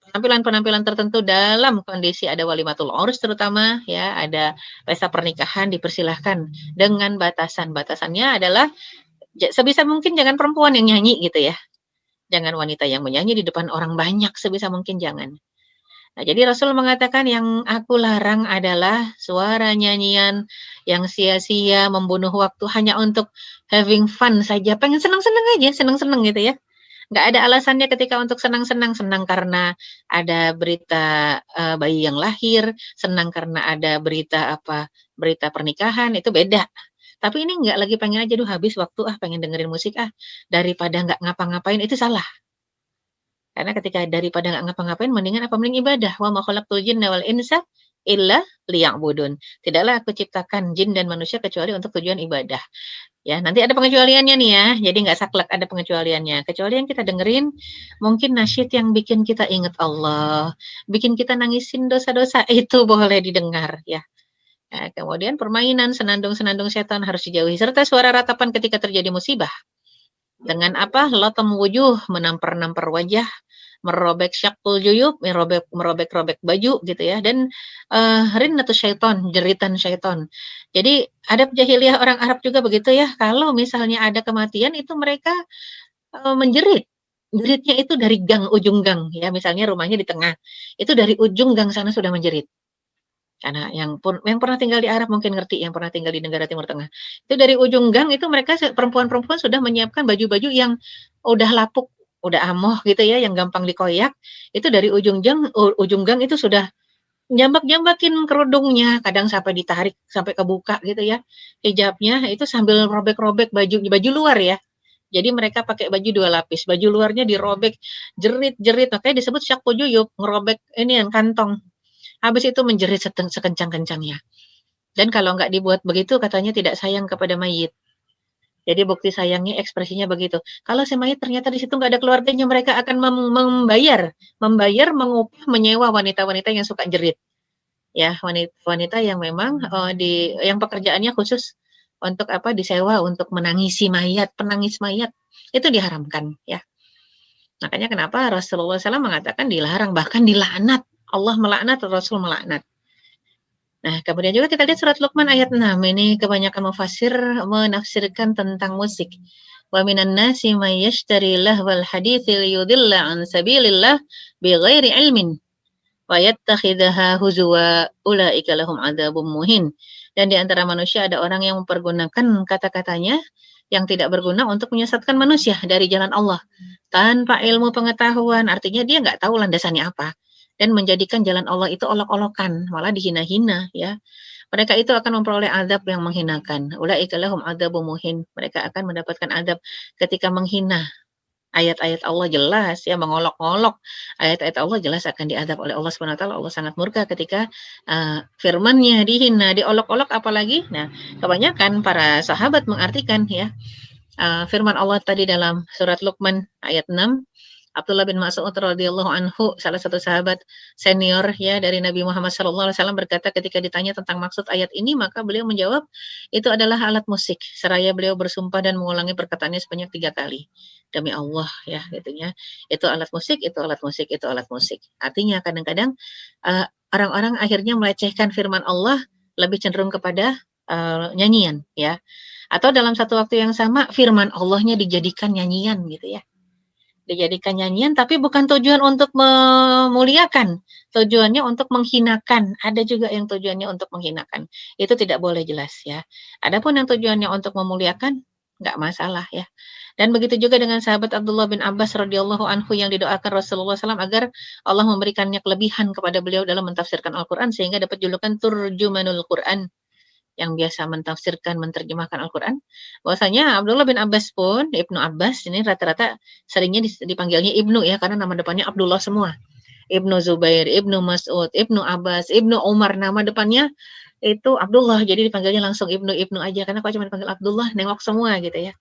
penampilan-penampilan tertentu dalam kondisi ada walimatul urus terutama ya, ada pesta pernikahan dipersilahkan dengan batasan. Batasannya adalah sebisa mungkin jangan perempuan yang nyanyi gitu ya. Jangan wanita yang menyanyi di depan orang banyak, sebisa mungkin jangan. Nah, jadi Rasul mengatakan yang aku larang adalah suara nyanyian yang sia-sia, membunuh waktu hanya untuk having fun saja, pengen senang-senang aja, senang-senang gitu ya. Nggak ada alasannya ketika untuk senang-senang, senang karena ada berita bayi yang lahir, senang karena ada berita berita pernikahan, itu beda. Tapi ini nggak lagi pengen aja, habis waktu pengen dengerin musik daripada nggak ngapa-ngapain, itu salah. Karena ketika daripada nggak ngapa-ngapain, mendingan mending ibadah. Wa ma khalaqtul jinna wal insa illa liya'budun. Tidaklah aku ciptakan jin dan manusia kecuali untuk tujuan ibadah. Ya, nanti ada pengecualiannya nih ya. Jadi nggak saklek, ada pengecualiannya. Kecuali yang kita dengerin mungkin nasyid yang bikin kita ingat Allah, bikin kita nangisin dosa-dosa, itu boleh didengar ya. Nah, kemudian permainan senandung-senandung setan harus dijauhi serta suara ratapan ketika terjadi musibah. Dengan latam wujuh, menampar-nampar wajah, merobek syakul juyub, merobek-robek baju gitu ya, dan rinnatu syaiton, jeritan syaiton. Jadi adab jahiliyah orang Arab juga begitu ya, kalau misalnya ada kematian itu mereka menjerit. Jeritnya itu dari gang, ujung gang ya, misalnya rumahnya di tengah, itu dari ujung gang sana sudah menjerit. Karena yang pernah tinggal di Arab mungkin ngerti, yang pernah tinggal di negara Timur Tengah. Itu dari ujung gang itu mereka perempuan-perempuan sudah menyiapkan baju-baju yang udah lapuk, udah amoh gitu ya, yang gampang dikoyak. Itu dari ujung gang itu sudah jambak-jambakin kerudungnya, kadang sampai ditarik sampai kebuka gitu ya. Hijabnya itu sambil robek-robek baju luar ya. Jadi mereka pakai baju 2 lapis, baju luarnya dirobek, jerit-jerit, makanya disebut syaqu juyub, ngerobek ini yang kantong. Habis itu menjerit sekencang-kencangnya. Dan kalau nggak dibuat begitu, katanya tidak sayang kepada mayit. Jadi bukti sayangnya ekspresinya begitu. Kalau si mayit ternyata di situ nggak ada keluarganya, mereka akan membayar, mengupah, menyewa wanita-wanita yang suka jerit. Ya, wanita yang memang yang pekerjaannya khusus untuk disewa untuk menangisi mayat, penangis mayat. Itu diharamkan ya. Makanya kenapa Rasulullah SAW mengatakan dilarang, bahkan dilaknat. Allah melaknat, Rasul melaknat. Nah, kemudian juga kita lihat surat Luqman ayat 6. Ini kebanyakan mufassir menafsirkan tentang musik. Wa minan nasi may yashtari lahwal hadithi liyudilla an sabilillah bighairi ilmin wa yattakhidhaha huzwa ulaika lahum adzabun muhin. Dan di antara manusia ada orang yang mempergunakan kata-katanya yang tidak berguna untuk menyesatkan manusia dari jalan Allah tanpa ilmu pengetahuan. Artinya dia nggak tahu landasannya apa. Dan menjadikan jalan Allah itu olok-olokan, malah dihina-hina ya. Mereka itu akan memperoleh azab yang menghinakan. Ulaika lahum adzabun muhin. Mereka akan mendapatkan azab ketika menghina ayat-ayat Allah, jelas ya, mengolok-olok ayat-ayat Allah, jelas akan diazab oleh Allah Subhanahu wa taala. Allah sangat murka ketika firman-Nya dihina, diolok-olok apalagi. Nah, kebanyakan para sahabat mengartikan ya firman Allah tadi dalam surat Luqman ayat 6. Abdullah bin Mas'ud radhiyallahu anhu, salah satu sahabat senior ya dari Nabi Muhammad sallallahu alaihi wasallam, berkata ketika ditanya tentang maksud ayat ini, maka beliau menjawab itu adalah alat musik, seraya beliau bersumpah dan mengulangi perkataannya sebanyak 3 kali. Demi Allah ya, gitunya. Itu alat musik, itu alat musik, itu alat musik. Artinya kadang-kadang orang-orang akhirnya melecehkan firman Allah, lebih cenderung kepada nyanyian ya. Atau dalam satu waktu yang sama firman Allahnya dijadikan nyanyian gitu ya. Dijadikan nyanyian, tapi bukan tujuan untuk memuliakan, tujuannya untuk menghinakan. Ada juga yang tujuannya untuk menghinakan. Itu tidak boleh, jelas ya. Adapun yang tujuannya untuk memuliakan, nggak masalah ya. Dan begitu juga dengan sahabat Abdullah bin Abbas radhiyallahu anhu yang didoakan Rasulullah SAW agar Allah memberikannya kelebihan kepada beliau dalam mentafsirkan Al-Quran sehingga dapat julukan Turjumanul Quran, yang biasa mentafsirkan, menerjemahkan Al-Quran. Bahwasanya Abdullah bin Abbas pun, Ibnu Abbas ini rata-rata seringnya dipanggilnya Ibnu ya, karena nama depannya Abdullah semua. Ibnu Zubair, Ibnu Mas'ud, Ibnu Abbas, Ibnu Umar, nama depannya itu Abdullah, jadi dipanggilnya langsung Ibnu aja, karena kalau cuma dipanggil Abdullah, nengok semua gitu ya.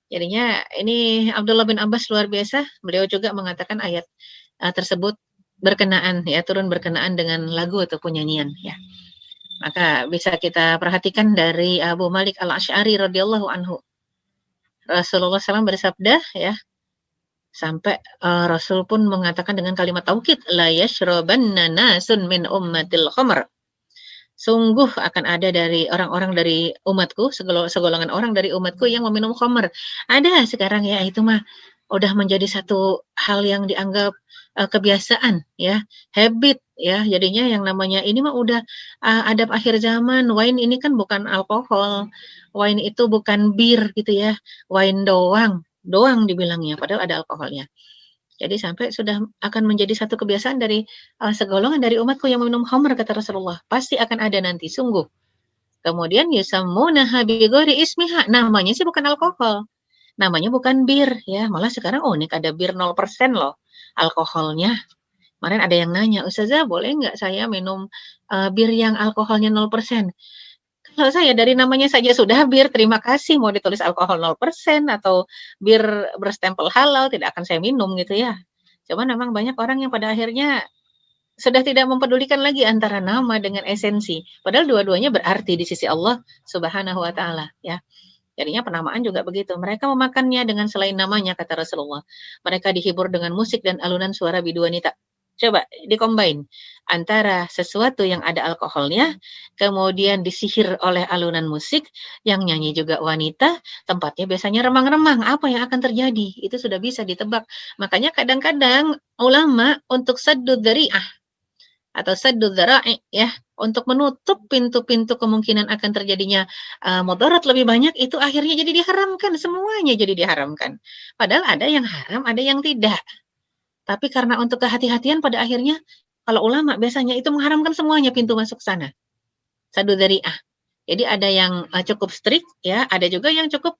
Jadinya ini Abdullah bin Abbas luar biasa, beliau juga mengatakan ayat tersebut berkenaan ya, turun berkenaan dengan lagu atau nyanyian ya. Maka bisa kita perhatikan dari Abu Malik Al-Asy'ari radhiyallahu anhu. Rasulullah SAW bersabda ya, sampai Rasul pun mengatakan dengan kalimat taukid, la yashrabanna nasun min ummatil khamr. Sungguh akan ada dari orang-orang dari umatku, segolongan orang dari umatku yang meminum khamr. Ada sekarang ya, itu mah udah menjadi satu hal yang dianggap kebiasaan ya, habit ya. Jadinya yang namanya ini mah udah adab akhir zaman. Wine ini kan bukan alkohol, wine itu bukan bir gitu ya, wine doang dibilangnya, padahal ada alkoholnya. Jadi sampai sudah akan menjadi satu kebiasaan dari segolongan dari umatku yang meminum khamr, kata Rasulullah. Pasti akan ada nanti, sungguh. Kemudian yusammunaha bighairi ismiha, namanya sih bukan alkohol. Namanya bukan bir ya, malah sekarang unik ada bir 0% loh alkoholnya. Kemarin ada yang nanya, "Ustazah, boleh nggak saya minum bir yang alkoholnya 0%?" Kalau saya dari namanya saja sudah bir, terima kasih mau ditulis alkohol 0% atau bir berstempel halal, tidak akan saya minum gitu ya. Cuman memang banyak orang yang pada akhirnya sudah tidak mempedulikan lagi antara nama dengan esensi. Padahal dua-duanya berarti di sisi Allah Subhanahu wa taala ya. Jadinya penamaan juga begitu. Mereka memakannya dengan selain namanya, kata Rasulullah. Mereka dihibur dengan musik dan alunan suara bidu wanita. Coba dikombin antara sesuatu yang ada alkoholnya, kemudian disihir oleh alunan musik, yang nyanyi juga wanita, tempatnya biasanya remang-remang. Apa yang akan terjadi? Itu sudah bisa ditebak. Makanya kadang-kadang ulama untuk saddud dzari'ah atau saddud dzara'i ya, untuk menutup pintu-pintu kemungkinan akan terjadinya mudarat lebih banyak, itu akhirnya jadi diharamkan, semuanya jadi diharamkan. Padahal ada yang haram, ada yang tidak. Tapi karena untuk kehati-hatian pada akhirnya kalau ulama biasanya itu mengharamkan semuanya pintu masuk sana. Saddud dzari'ah. Jadi ada yang cukup strict ya, ada juga yang cukup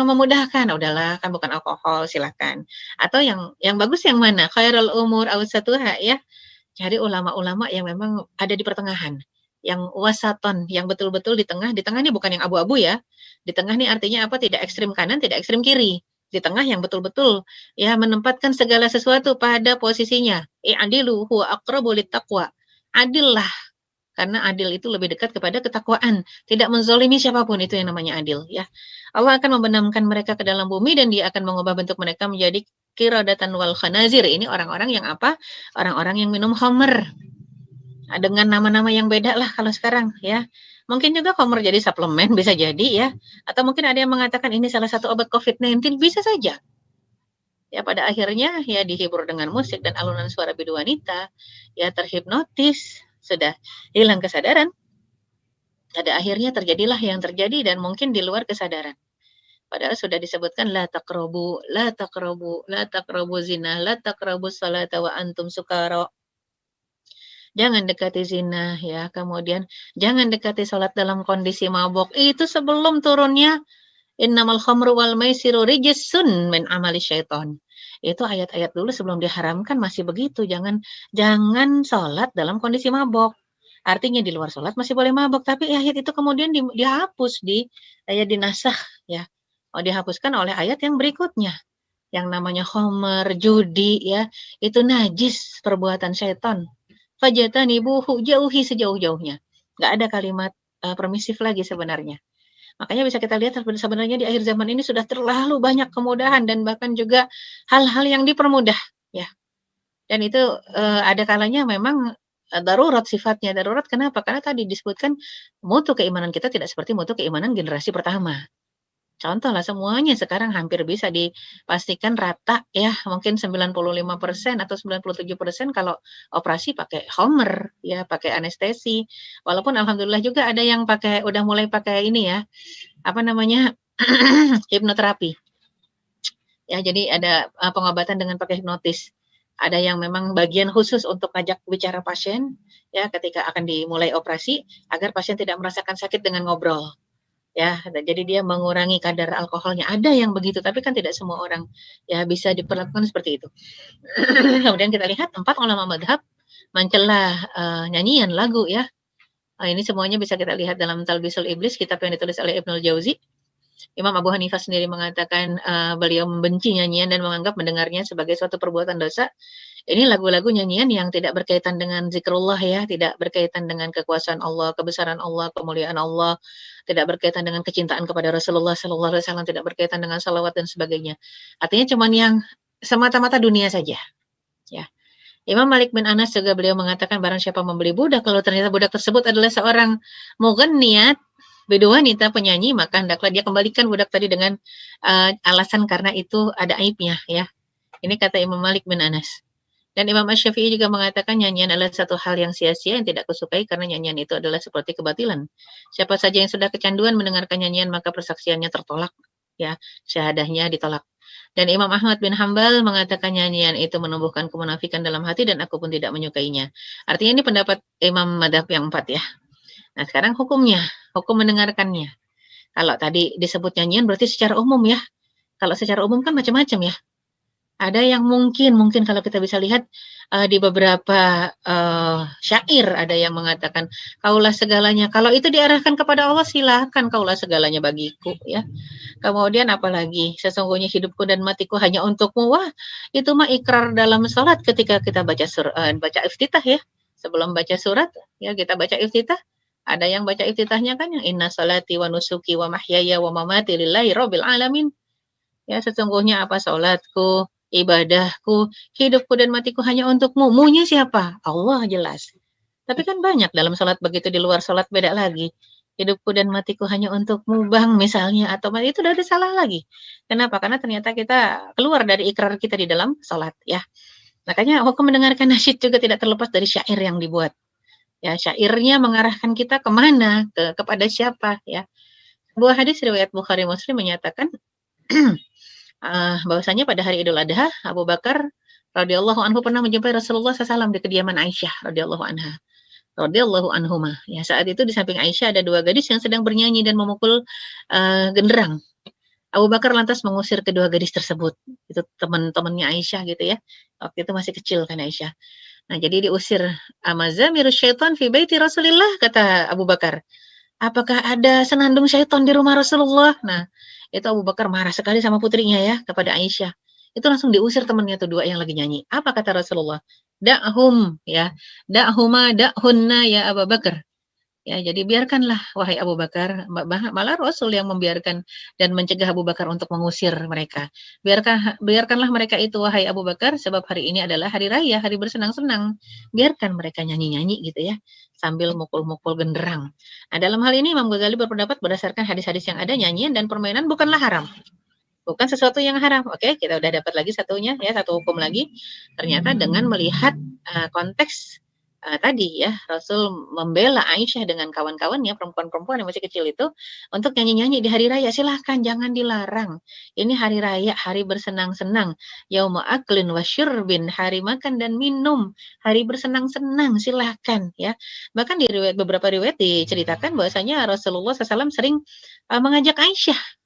memudahkan. Udahlah kan bukan alkohol, silakan. Atau yang bagus yang mana? Khairul umur awsatuha ya. Cari ulama-ulama yang memang ada di pertengahan, yang wasaton, yang betul-betul di tengah. Di tengah ini bukan yang abu-abu ya. Di tengah ini artinya apa? Tidak ekstrim kanan, tidak ekstrim kiri. Di tengah yang betul-betul ya menempatkan segala sesuatu pada posisinya. I'adilu huwa aqrabu littaqwa. Adillah, karena adil itu lebih dekat kepada ketakwaan. Tidak menzolimi siapapun, itu yang namanya adil ya. Allah akan membenamkan mereka ke dalam bumi dan Dia akan mengubah bentuk mereka menjadi qiradatan wal khanazir. Ini orang-orang yang apa? Orang-orang yang minum khamr. Dengan nama-nama yang beda lah kalau sekarang ya. Mungkin juga khamr jadi suplemen, bisa jadi ya. Atau mungkin ada yang mengatakan ini salah satu obat COVID-19, bisa saja. Ya pada akhirnya ya dihibur dengan musik dan alunan suara bidu wanita, ya terhipnotis, sudah hilang kesadaran. Pada akhirnya terjadilah yang terjadi dan mungkin di luar kesadaran. Padahal sudah disebutkan la taqrabu zina, la taqrabu salata wa antum sukara. Jangan dekati zina ya, kemudian jangan dekati salat dalam kondisi mabuk. Itu sebelum turunnya innamal khamru wal maisiru rijsun min amali syaiton. Itu ayat-ayat dulu sebelum diharamkan masih begitu, jangan salat dalam kondisi mabuk. Artinya di luar salat masih boleh mabuk, tapi ayat itu kemudian dihapus dinasakh ya. Dihapuskan oleh ayat yang berikutnya. Yang namanya khamr, judi ya, itu najis, perbuatan syaitan. Fajatanibuhu, jauhi sejauh-jauhnya. Nggak ada kalimat permisif lagi sebenarnya. Makanya bisa kita lihat sebenarnya di akhir zaman ini sudah terlalu banyak kemudahan dan bahkan juga hal-hal yang dipermudah ya. Dan itu ada kalanya memang darurat sifatnya. Darurat kenapa? Karena tadi disebutkan mutu keimanan kita tidak seperti mutu keimanan generasi pertama. Contoh lah, semuanya sekarang hampir bisa dipastikan rata ya, mungkin 95% atau 97% kalau operasi pakai khamr ya, pakai anestesi. Walaupun alhamdulillah juga ada yang udah mulai pakai ini ya, apa namanya, hipnoterapi. Ya, jadi ada pengobatan dengan pakai hipnotis. Ada yang memang bagian khusus untuk ngajak bicara pasien ya ketika akan dimulai operasi agar pasien tidak merasakan sakit dengan ngobrol. Ya, jadi dia mengurangi kadar alkoholnya. Ada yang begitu, tapi kan tidak semua orang ya bisa diperlakukan seperti itu. Kemudian kita lihat 4 ulama madhab mencela nyanyian lagu ya. Ini semuanya bisa kita lihat dalam Talbisul Iblis, kitab yang ditulis oleh Ibnul Jauzi. Imam Abu Hanifah sendiri mengatakan beliau membenci nyanyian dan menganggap mendengarnya sebagai suatu perbuatan dosa. Ini lagu-lagu nyanyian yang tidak berkaitan dengan zikrullah ya, tidak berkaitan dengan kekuasaan Allah, kebesaran Allah, kemuliaan Allah, tidak berkaitan dengan kecintaan kepada Rasulullah Sallallahu Alaihi Wasallam, tidak berkaitan dengan salawat dan sebagainya. Artinya cuman yang semata-mata dunia saja. Ya. Imam Malik bin Anas juga beliau mengatakan barang siapa membeli budak, kalau ternyata budak tersebut adalah seorang mughanniyat, beda wanita penyanyi, maka hendaklah dia kembalikan budak tadi dengan alasan karena itu ada aibnya ya. Ini kata Imam Malik bin Anas. Dan Imam Asy-Syafi'i juga mengatakan nyanyian adalah satu hal yang sia-sia yang tidak kusukai karena nyanyian itu adalah seperti kebatilan. Siapa saja yang sudah kecanduan mendengarkan nyanyian maka persaksiannya tertolak ya, syahadahnya ditolak. Dan Imam Ahmad bin Hambal mengatakan nyanyian itu menumbuhkan kemunafikan dalam hati dan aku pun tidak menyukainya. Artinya ini pendapat Imam Madhab yang 4 ya. Nah sekarang hukumnya, hukum mendengarkannya. Kalau tadi disebut nyanyian berarti secara umum ya. Kalau secara umum kan macam-macam ya. Ada yang mungkin kalau kita bisa lihat di beberapa syair ada yang mengatakan kaulah segalanya. Kalau itu diarahkan kepada Allah silahkan kaulah segalanya bagiku ya. Kemudian apalagi sesungguhnya hidupku dan matiku hanya untukmu. Wah itu mah ikrar dalam salat ketika kita baca baca iftitah ya. Sebelum baca surat ya kita baca iftitah. Ada yang baca iftitahnya kan yang inna salati wa nusuki wa mahyaya wa mamati lillahi rabbil alamin. Ya sesungguhnya apa salatku, ibadahku, hidupku dan matiku hanya untukmu. Munya siapa? Allah jelas. Tapi kan banyak dalam salat begitu, di luar salat beda lagi. Hidupku dan matiku hanya untukmu bang misalnya, atau itu udah ada salah lagi. Kenapa? Karena ternyata kita keluar dari ikrar kita di dalam salat ya. Makanya hukum mendengarkan nasyid juga tidak terlepas dari syair yang dibuat. Ya, syairnya mengarahkan kita kemana, kepada siapa ya. Sebuah hadis riwayat Bukhari Muslim menyatakan bahwasanya pada hari Idul Adha Abu Bakar radhiyallahu anhu pernah menjumpai Rasulullah SAW di kediaman Aisyah radhiyallahu anha radhiyallahu anhuma. Ya saat itu di samping Aisyah ada 2 gadis yang sedang bernyanyi dan memukul genderang. Abu Bakar lantas mengusir kedua gadis tersebut. Itu teman-temannya Aisyah gitu ya. Waktu itu masih kecil kan Aisyah. Nah jadi diusir. Amazamirus syaitan fi baiti Rasulillah kata Abu Bakar. Apakah ada senandung syaitan di rumah Rasulullah? Nah itu Abu Bakar marah sekali sama putrinya ya kepada Aisyah. Itu langsung diusir temannya tuh 2 yang lagi nyanyi. Apa kata Rasulullah? Da'hum ya. Da'huma da'hunna ya Abu Bakar. Ya, jadi biarkanlah wahai Abu Bakar, malah Rasul yang membiarkan dan mencegah Abu Bakar untuk mengusir mereka. Biarkanlah mereka itu wahai Abu Bakar sebab hari ini adalah hari raya, hari bersenang-senang. Biarkan mereka nyanyi-nyanyi gitu ya, sambil mukul-mukul genderang. Nah, dalam hal ini Imam Ghazali berpendapat berdasarkan hadis-hadis yang ada nyanyian dan permainan bukanlah haram. Bukan sesuatu yang haram. Oke, kita udah dapat lagi satunya ya, satu hukum lagi. Ternyata dengan melihat konteks tadi ya, Rasul membela Aisyah dengan kawan-kawannya, perempuan-perempuan yang masih kecil itu, untuk nyanyi-nyanyi di hari raya. Silahkan, jangan dilarang. Ini hari raya, hari bersenang-senang. Yauma aklin wa syurbin, hari makan dan minum, hari bersenang-senang, silahkan ya. Bahkan di beberapa riwayat diceritakan bahwasanya Rasulullah SAW sering mengajak Aisyah.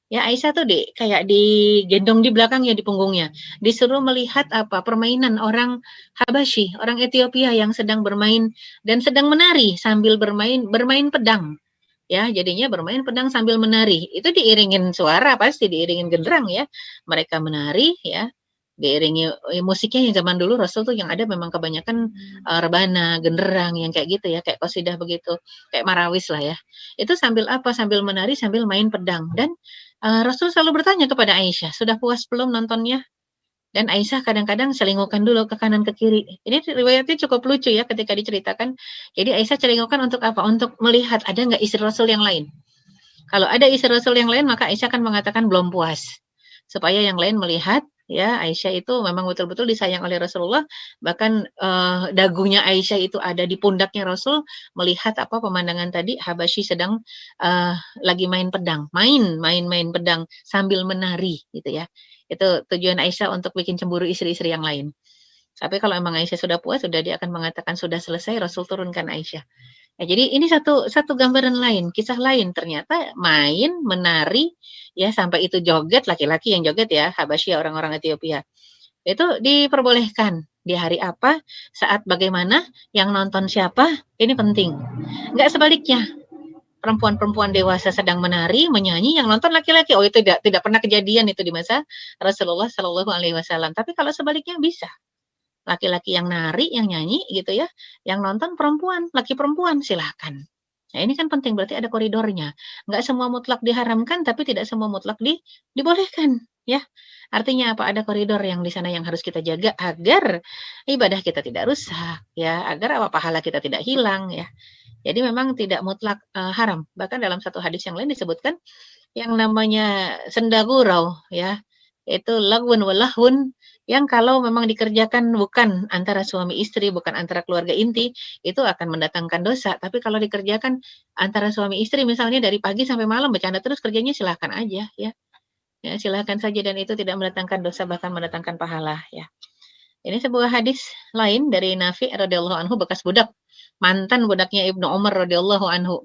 Ya Aisyah tuh kayak digendong di belakangnya, di punggungnya. Disuruh melihat permainan orang Habasyi, orang Ethiopia yang sedang bermain dan sedang menari sambil bermain pedang. Ya, jadinya bermain pedang sambil menari. Itu diiringin suara, pasti diiringin genderang ya. Mereka menari ya. Diiringi musiknya yang zaman dulu Rasul tuh yang ada memang kebanyakan rebana, genderang yang kayak gitu ya, kayak qasidah begitu, kayak marawis lah ya. Itu sambil sambil menari, sambil main pedang. Dan Rasul selalu bertanya kepada Aisyah, sudah puas belum nontonnya? Dan Aisyah kadang-kadang selingkuhkan dulu ke kanan ke kiri. Ini riwayatnya cukup lucu ya ketika diceritakan. Jadi Aisyah selingkuhkan untuk apa? Untuk melihat ada nggak istri Rasul yang lain. Kalau ada istri Rasul yang lain, maka Aisyah akan mengatakan belum puas. Supaya yang lain melihat ya. Aisyah itu memang betul-betul disayang oleh Rasulullah, bahkan dagunya Aisyah itu ada di pundaknya Rasul melihat apa pemandangan tadi Habasyi sedang lagi main pedang, main pedang sambil menari gitu ya. Itu tujuan Aisyah untuk bikin cemburu istri-istri yang lain. Tapi kalau emang Aisyah sudah puas, sudah dia akan mengatakan sudah selesai, Rasul turunkan Aisyah. Ya, jadi ini satu gambaran lain, kisah lain. Ternyata main, menari, ya sampai itu joget, laki-laki yang joget ya, Habasyi orang-orang Ethiopia. Itu diperbolehkan. Di hari apa, saat bagaimana, yang nonton siapa, ini penting. Enggak sebaliknya. Perempuan-perempuan dewasa sedang menari, menyanyi, yang nonton laki-laki. Oh, itu tidak pernah kejadian itu di masa Rasulullah Shallallahu Alaihi Wasallam. Tapi kalau sebaliknya bisa. Laki-laki yang nari, yang nyanyi gitu ya, yang nonton perempuan, laki perempuan, silahkan. Nah ini kan penting, berarti ada koridornya. Nggak semua mutlak diharamkan, tapi tidak semua mutlak dibolehkan. Ya, artinya apa? Ada koridor yang di sana yang harus kita jaga agar ibadah kita tidak rusak, ya, agar apa pahala kita tidak hilang, ya. Jadi memang tidak mutlak haram. Bahkan dalam satu hadis yang lain disebutkan yang namanya senda gurau, ya, itu lagwun walahun, yang kalau memang dikerjakan bukan antara suami istri, bukan antara keluarga inti, itu akan mendatangkan dosa. Tapi kalau dikerjakan antara suami istri, misalnya dari pagi sampai malam bercanda terus kerjanya, silahkan aja ya. Ya, silahkan saja, dan itu tidak mendatangkan dosa, bahkan mendatangkan pahala ya. Ini sebuah hadis lain dari Nafi radhiyallahu anhu, bekas budak, mantan budaknya Ibnu Umar radhiyallahu anhu.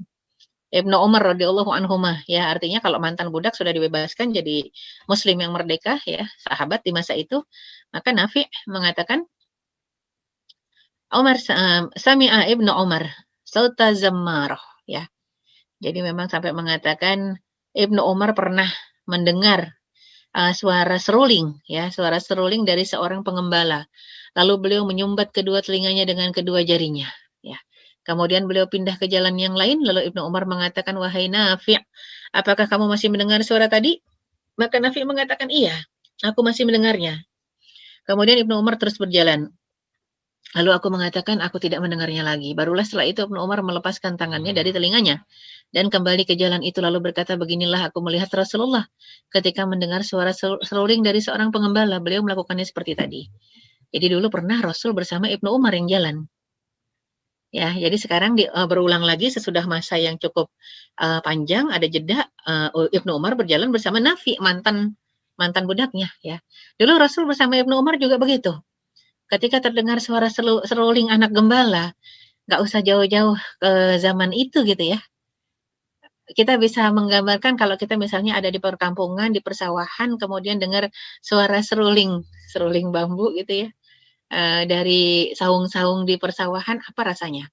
Ibnu Umar radhiyallahu anhuma, ya, artinya kalau mantan budak sudah dibebaskan jadi muslim yang merdeka, ya, sahabat di masa itu. Maka Nafi mengatakan, Umar sami'a Ibnu Umar sauta zammarah, ya. Jadi memang sampai mengatakan Ibnu Umar pernah mendengar suara seruling, ya, suara seruling dari seorang pengembala. Lalu beliau menyumbat kedua telinganya dengan kedua jarinya, ya. Kemudian beliau pindah ke jalan yang lain, lalu Ibnu Umar mengatakan, wahai Nafi', apakah kamu masih mendengar suara tadi? Maka Nafi' mengatakan, iya, aku masih mendengarnya. Kemudian Ibnu Umar terus berjalan. Lalu aku mengatakan, aku tidak mendengarnya lagi. Barulah setelah itu Ibnu Umar melepaskan tangannya dari telinganya dan kembali ke jalan itu, lalu berkata, beginilah aku melihat Rasulullah ketika mendengar suara seruling dari seorang pengembala. Beliau melakukannya seperti tadi. Jadi dulu pernah Rasul bersama Ibnu Umar yang jalan. Ya, jadi sekarang berulang lagi sesudah masa yang cukup panjang, ada jeda, Ibnu Umar berjalan bersama Nafi, mantan budaknya, ya. Dulu Rasul bersama Ibnu Umar juga begitu. Ketika terdengar suara seruling anak gembala, nggak usah jauh-jauh ke zaman itu gitu ya. Kita bisa menggambarkan kalau kita misalnya ada di perkampungan, di persawahan, kemudian dengar suara seruling bambu gitu ya. Dari saung-saung di persawahan, apa rasanya?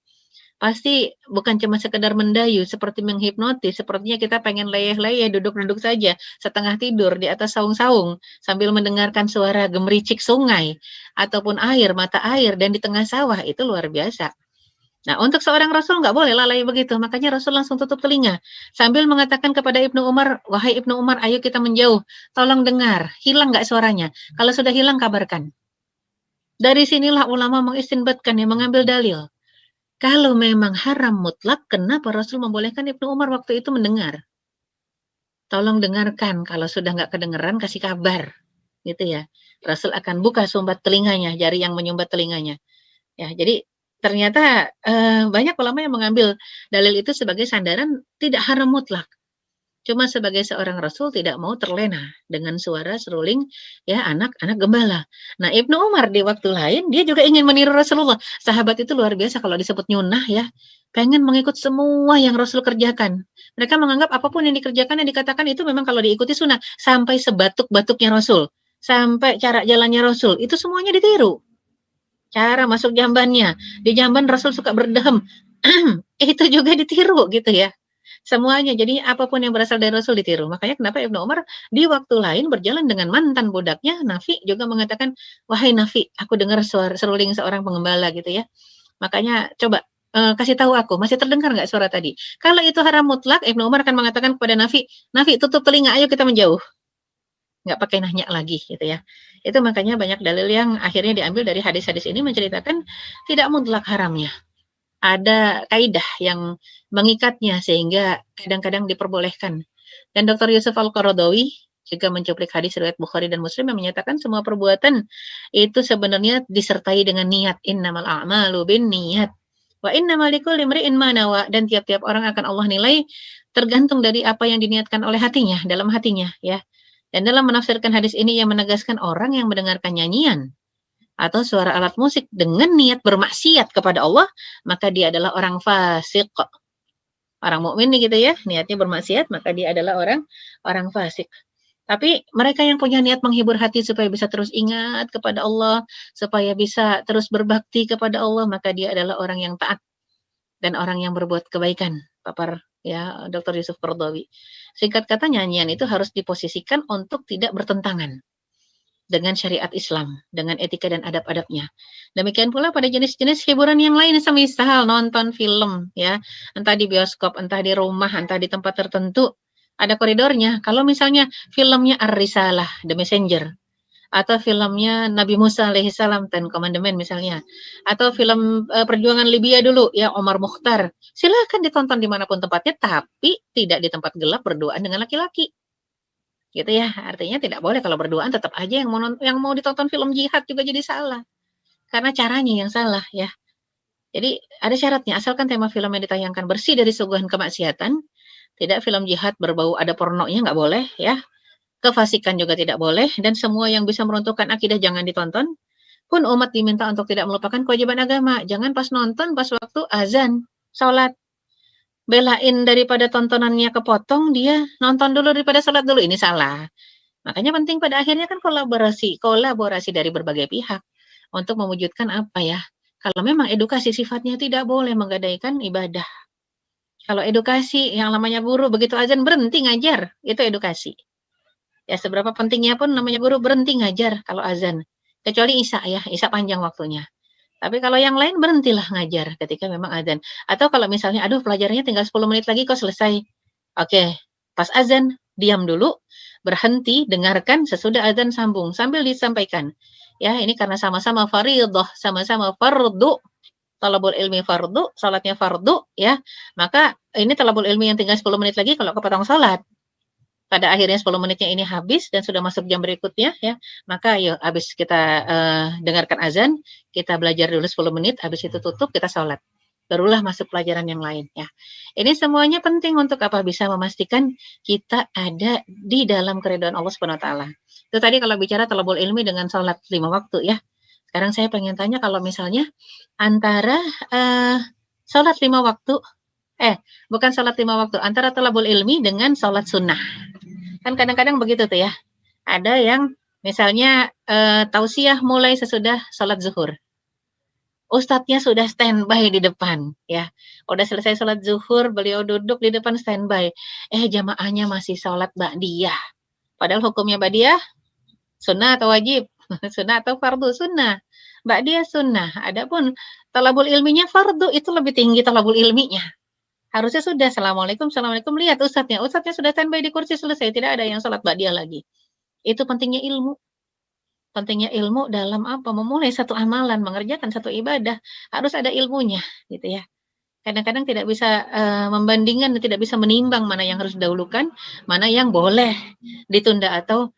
Pasti bukan cuma sekedar mendayu, seperti menghipnotis, sepertinya kita pengen leyeh-leyeh, duduk-duduk saja, setengah tidur di atas saung-saung, sambil mendengarkan suara gemericik sungai, ataupun air, mata air, dan di tengah sawah, itu luar biasa. Nah, untuk seorang Rasul nggak boleh lalai begitu, makanya Rasul langsung tutup telinga, sambil mengatakan kepada Ibnu Umar, wahai Ibnu Umar, ayo kita menjauh, tolong dengar, hilang nggak suaranya? Kalau sudah hilang, kabarkan. Dari sinilah ulama mengistinbatkan, yang mengambil dalil. Kalau memang haram mutlak, kenapa Rasul membolehkan Ibnu Umar waktu itu mendengar? Tolong dengarkan, kalau sudah nggak kedengeran, kasih kabar. Gitu ya. Rasul akan buka sumbat telinganya, jari yang menyumbat telinganya. Ya, jadi ternyata banyak ulama yang mengambil dalil itu sebagai sandaran tidak haram mutlak. Cuma sebagai seorang Rasul tidak mau terlena dengan suara seruling ya anak-anak gembala. Nah, Ibnu Umar di waktu lain dia juga ingin meniru Rasulullah. Sahabat itu luar biasa kalau disebut nyunah ya. Pengen mengikut semua yang Rasul kerjakan. Mereka menganggap apapun yang dikerjakan, yang dikatakan itu memang kalau diikuti sunnah. Sampai sebatuk-batuknya Rasul. Sampai cara jalannya Rasul. Itu semuanya ditiru. Cara masuk jambannya. Di jamban Rasul suka berdehem. Itu juga ditiru gitu ya. Semuanya, jadi apapun yang berasal dari Rasul ditiru. Makanya kenapa Ibnu Umar di waktu lain berjalan dengan mantan budaknya, Nafi juga mengatakan, wahai Nafi, aku dengar suara seruling seorang pengembala gitu ya. Makanya coba kasih tahu aku, masih terdengar nggak suara tadi? Kalau itu haram mutlak, Ibnu Umar akan mengatakan kepada Nafi, Nafi tutup telinga, ayo kita menjauh. Nggak pakai nanya lagi gitu ya. Itu makanya banyak dalil yang akhirnya diambil dari hadis-hadis ini menceritakan tidak mutlak haramnya. Ada kaidah yang mengikatnya sehingga kadang-kadang diperbolehkan. Dan Dr. Yusuf Al-Qaradawi, juga mencuplik hadis riwayat Bukhari dan Muslim yang menyatakan semua perbuatan itu sebenarnya disertai dengan niat. Innamal a'malu binniyat wa innamal likulli imri'in ma nawa, dan tiap-tiap orang akan Allah nilai tergantung dari apa yang diniatkan oleh hatinya, dalam hatinya ya. Dan dalam menafsirkan hadis ini yang menegaskan orang yang mendengarkan nyanyian atau suara alat musik dengan niat bermaksiat kepada Allah, maka dia adalah orang fasik. Orang mukmin nih gitu ya, niatnya bermaksiat, maka dia adalah orang fasik. Tapi mereka yang punya niat menghibur hati supaya bisa terus ingat kepada Allah, supaya bisa terus berbakti kepada Allah, maka dia adalah orang yang taat dan orang yang berbuat kebaikan. Papar ya Dr. Yusuf Qaradawi. Singkat kata, nyanyian itu harus diposisikan untuk tidak bertentangan dengan syariat Islam, dengan etika dan adab-adabnya. Demikian pula pada jenis-jenis hiburan yang lain, semisal nonton film, ya, entah di bioskop, entah di rumah, entah di tempat tertentu, ada koridornya. Kalau misalnya filmnya Ar-Risalah, The Messenger, atau filmnya Nabi Musa alaihissalam, Ten Commandment misalnya, atau film perjuangan Libya dulu, ya, Omar Mukhtar, silakan ditonton dimanapun tempatnya, tapi tidak di tempat gelap berduaan dengan laki-laki. Gitu ya, artinya tidak boleh kalau berduaan, tetap aja yang mau ditonton film jihad juga jadi salah, karena caranya yang salah ya. Jadi ada syaratnya, asalkan tema film yang ditayangkan bersih dari suguhan kemaksiatan, tidak film jihad berbau ada pornonya, nggak boleh ya, kefasikan juga tidak boleh, dan semua yang bisa meruntuhkan akidah jangan ditonton. Pun umat diminta untuk tidak melupakan kewajiban agama, jangan pas nonton pas waktu azan, sholat, belain daripada tontonannya kepotong, dia nonton dulu daripada sholat dulu, ini salah. Makanya penting pada akhirnya kan kolaborasi dari berbagai pihak untuk mewujudkan apa ya, kalau memang edukasi sifatnya tidak boleh menggadaikan ibadah. Kalau edukasi yang namanya guru begitu azan berhenti ngajar, itu edukasi. Ya seberapa pentingnya pun namanya guru berhenti ngajar kalau azan. Kecuali Isya ya, Isya panjang waktunya. Tapi kalau yang lain berhentilah ngajar ketika memang azan. Atau kalau misalnya, aduh pelajarannya tinggal 10 menit lagi kok selesai. Oke, pas azan, diam dulu, berhenti, dengarkan, sesudah azan sambung, sambil disampaikan. Ya, ini karena sama-sama fardhu, sama-sama fardu. Talabul ilmi fardu, salatnya fardu, ya. Maka ini talabul ilmi yang tinggal 10 menit lagi kalau kepotong salat. Pada akhirnya 10 menitnya ini habis dan sudah masuk jam berikutnya ya, maka ayo habis kita dengarkan azan, kita belajar dulu 10 menit, habis itu tutup, kita sholat. Barulah masuk pelajaran yang lain ya. Ini semuanya penting untuk apa? Bisa memastikan kita ada di dalam keridhaan Allah Subhanahu wa taala. Itu tadi kalau bicara talabul ilmi dengan sholat 5 waktu ya. Sekarang saya pengen tanya kalau misalnya antara sholat 5 waktu, bukan sholat 5 waktu, antara talabul ilmi dengan sholat sunnah. Kan kadang-kadang begitu tuh ya. Ada yang misalnya tausiah mulai sesudah sholat zuhur. Ustadznya sudah standby di depan ya. Udah selesai sholat zuhur, beliau duduk di depan standby. Jamaahnya masih sholat ba'diyah. Padahal hukumnya ba'diyah sunnah atau wajib? Sunnah atau fardu? Sunnah. Ba'diyah sunnah. Adapun talabul ilminya fardu, itu lebih tinggi talabul ilminya. Harusnya sudah, Assalamualaikum, lihat ustadznya sudah standby di kursi, selesai, tidak ada yang sholat ba'diyah lagi. Itu pentingnya ilmu. Pentingnya ilmu dalam apa? Memulai satu amalan, mengerjakan satu ibadah, harus ada ilmunya, gitu ya. Kadang-kadang tidak bisa membandingkan, tidak bisa menimbang mana yang harus didahulukan, mana yang boleh ditunda atau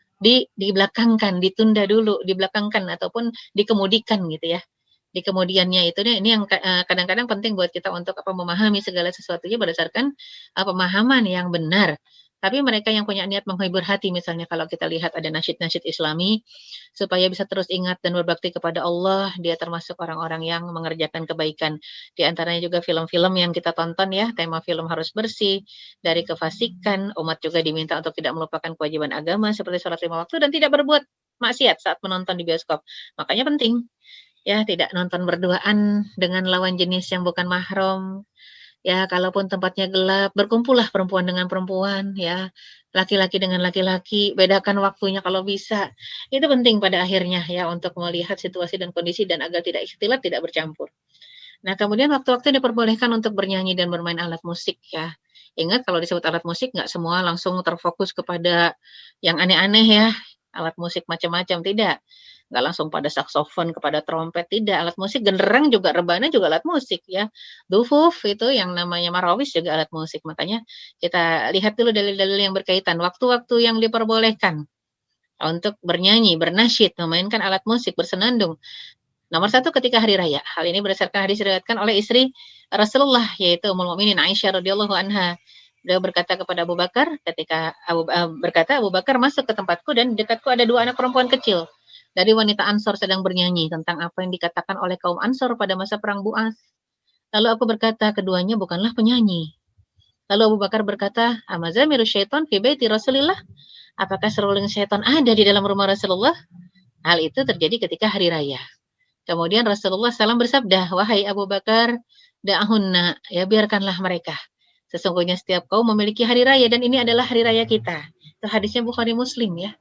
dibelakangkan, ditunda dulu, dibelakangkan ataupun dikemudikan gitu ya. Di kemudiannya itu ini yang kadang-kadang penting buat kita untuk memahami segala sesuatunya berdasarkan pemahaman yang benar. Tapi mereka yang punya niat menghibur hati, misalnya kalau kita lihat ada nasyid-nasyid Islami, supaya bisa terus ingat dan berbakti kepada Allah, dia termasuk orang-orang yang mengerjakan kebaikan. Di antaranya juga film-film yang kita tonton ya, tema film harus bersih, dari kefasikan, umat juga diminta untuk tidak melupakan kewajiban agama seperti sholat 5 waktu dan tidak berbuat maksiat saat menonton di bioskop. Makanya penting ya, tidak nonton berduaan dengan lawan jenis yang bukan mahram. Ya, kalaupun tempatnya gelap, berkumpullah perempuan dengan perempuan, ya, laki-laki dengan laki-laki, bedakan waktunya kalau bisa. Itu penting pada akhirnya ya untuk melihat situasi dan kondisi dan agar tidak ikhtilat, tidak bercampur. Nah, kemudian waktu-waktu diperbolehkan untuk bernyanyi dan bermain alat musik ya. Ingat kalau disebut alat musik nggak semua langsung terfokus kepada yang aneh-aneh ya, alat musik macam-macam, tidak. nggak langsung pada saksofon, kepada trompet, tidak. Alat musik, genderang juga, rebana juga alat musik ya. Dufuf itu yang namanya marawis juga alat musik. Makanya kita lihat dulu dalil-dalil yang berkaitan. Waktu-waktu yang diperbolehkan untuk bernyanyi, bernasyid, memainkan alat musik, bersenandung. Nomor satu ketika hari raya. Hal ini berdasarkan hadis diriwayatkan oleh istri Rasulullah, yaitu Ummul Mukminin Aisyah radhiyallahu anha. Beliau berkata kepada Abu Bakar ketika Abu Bakar masuk ke tempatku dan di dekatku ada 2 anak perempuan kecil dari wanita Ansor sedang bernyanyi tentang apa yang dikatakan oleh kaum Ansor pada masa perang Bu'as. Lalu aku berkata, keduanya bukanlah penyanyi. Lalu Abu Bakar berkata, amazamiru syaitan fi baiti Rasulillah? Apakah seruling syaitan ada di dalam rumah Rasulullah? Hal itu terjadi ketika hari raya. Kemudian Rasulullah SAW bersabda, wahai Abu Bakar, da'ahunna, ya biarkanlah mereka. Sesungguhnya setiap kaum memiliki hari raya dan ini adalah hari raya kita. Itu hadisnya Bukhari Muslim ya.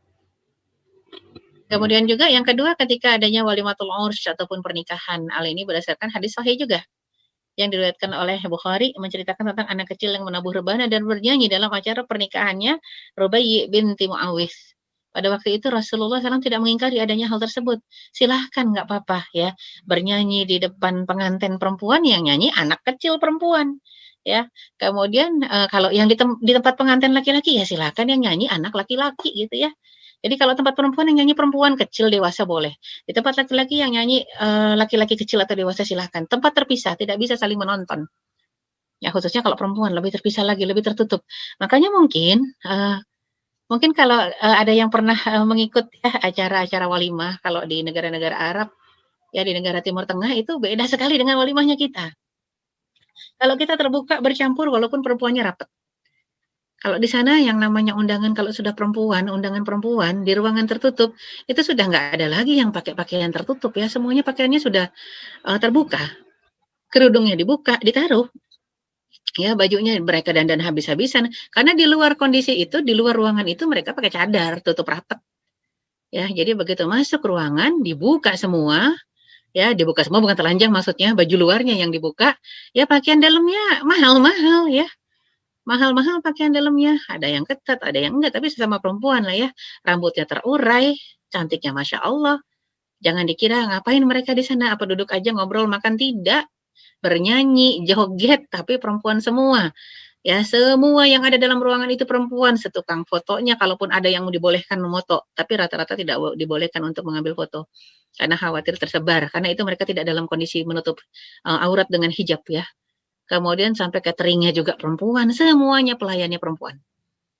Kemudian juga yang kedua ketika adanya walimatul ursh ataupun pernikahan. Hal ini berdasarkan hadis sahih juga yang diriwayatkan oleh Bukhari menceritakan tentang anak kecil yang menabuh rebana dan bernyanyi dalam acara pernikahannya Rubayyi binti Muawis. Pada waktu itu Rasulullah SAW tidak mengingkari adanya hal tersebut. Silahkan, nggak apa-apa ya, bernyanyi di depan pengantin perempuan, yang nyanyi anak kecil perempuan. Ya, kemudian kalau yang di tempat pengantin laki-laki ya silahkan yang nyanyi anak laki-laki gitu ya. Jadi kalau tempat perempuan yang nyanyi perempuan kecil dewasa boleh. Di tempat laki-laki yang nyanyi laki-laki kecil atau dewasa silahkan. Tempat terpisah, tidak bisa saling menonton. Ya khususnya kalau perempuan lebih terpisah lagi, lebih tertutup. Makanya mungkin kalau ada yang pernah mengikut acara-acara walimah kalau di negara-negara Arab, ya di negara Timur Tengah itu beda sekali dengan walimahnya kita. Kalau kita terbuka bercampur walaupun perempuannya rapat. Kalau di sana yang namanya undangan kalau sudah undangan perempuan di ruangan tertutup, itu sudah nggak ada lagi yang pakai pakaian tertutup ya, semuanya pakaiannya sudah terbuka. Kerudungnya dibuka, ditaruh. Ya, bajunya mereka dandan habis-habisan karena di luar kondisi itu, di luar ruangan itu mereka pakai cadar tutup rapat. Ya, jadi begitu masuk ruangan dibuka semua, ya dibuka semua bukan telanjang maksudnya, baju luarnya yang dibuka, ya pakaian dalamnya mahal-mahal ya. Mahal-mahal pakaian dalamnya, ada yang ketat, ada yang enggak, tapi sesama perempuan lah ya. Rambutnya terurai, cantiknya Masya Allah. Jangan dikira ngapain mereka di sana, apa duduk aja ngobrol makan, tidak. Bernyanyi, joget, tapi perempuan semua. Ya, semua yang ada dalam ruangan itu perempuan, setukang fotonya, kalaupun ada yang dibolehkan memoto, tapi rata-rata tidak dibolehkan untuk mengambil foto. Karena khawatir tersebar, karena itu mereka tidak dalam kondisi menutup aurat dengan hijab ya. Kemudian sampai cateringnya juga perempuan, semuanya pelayannya perempuan.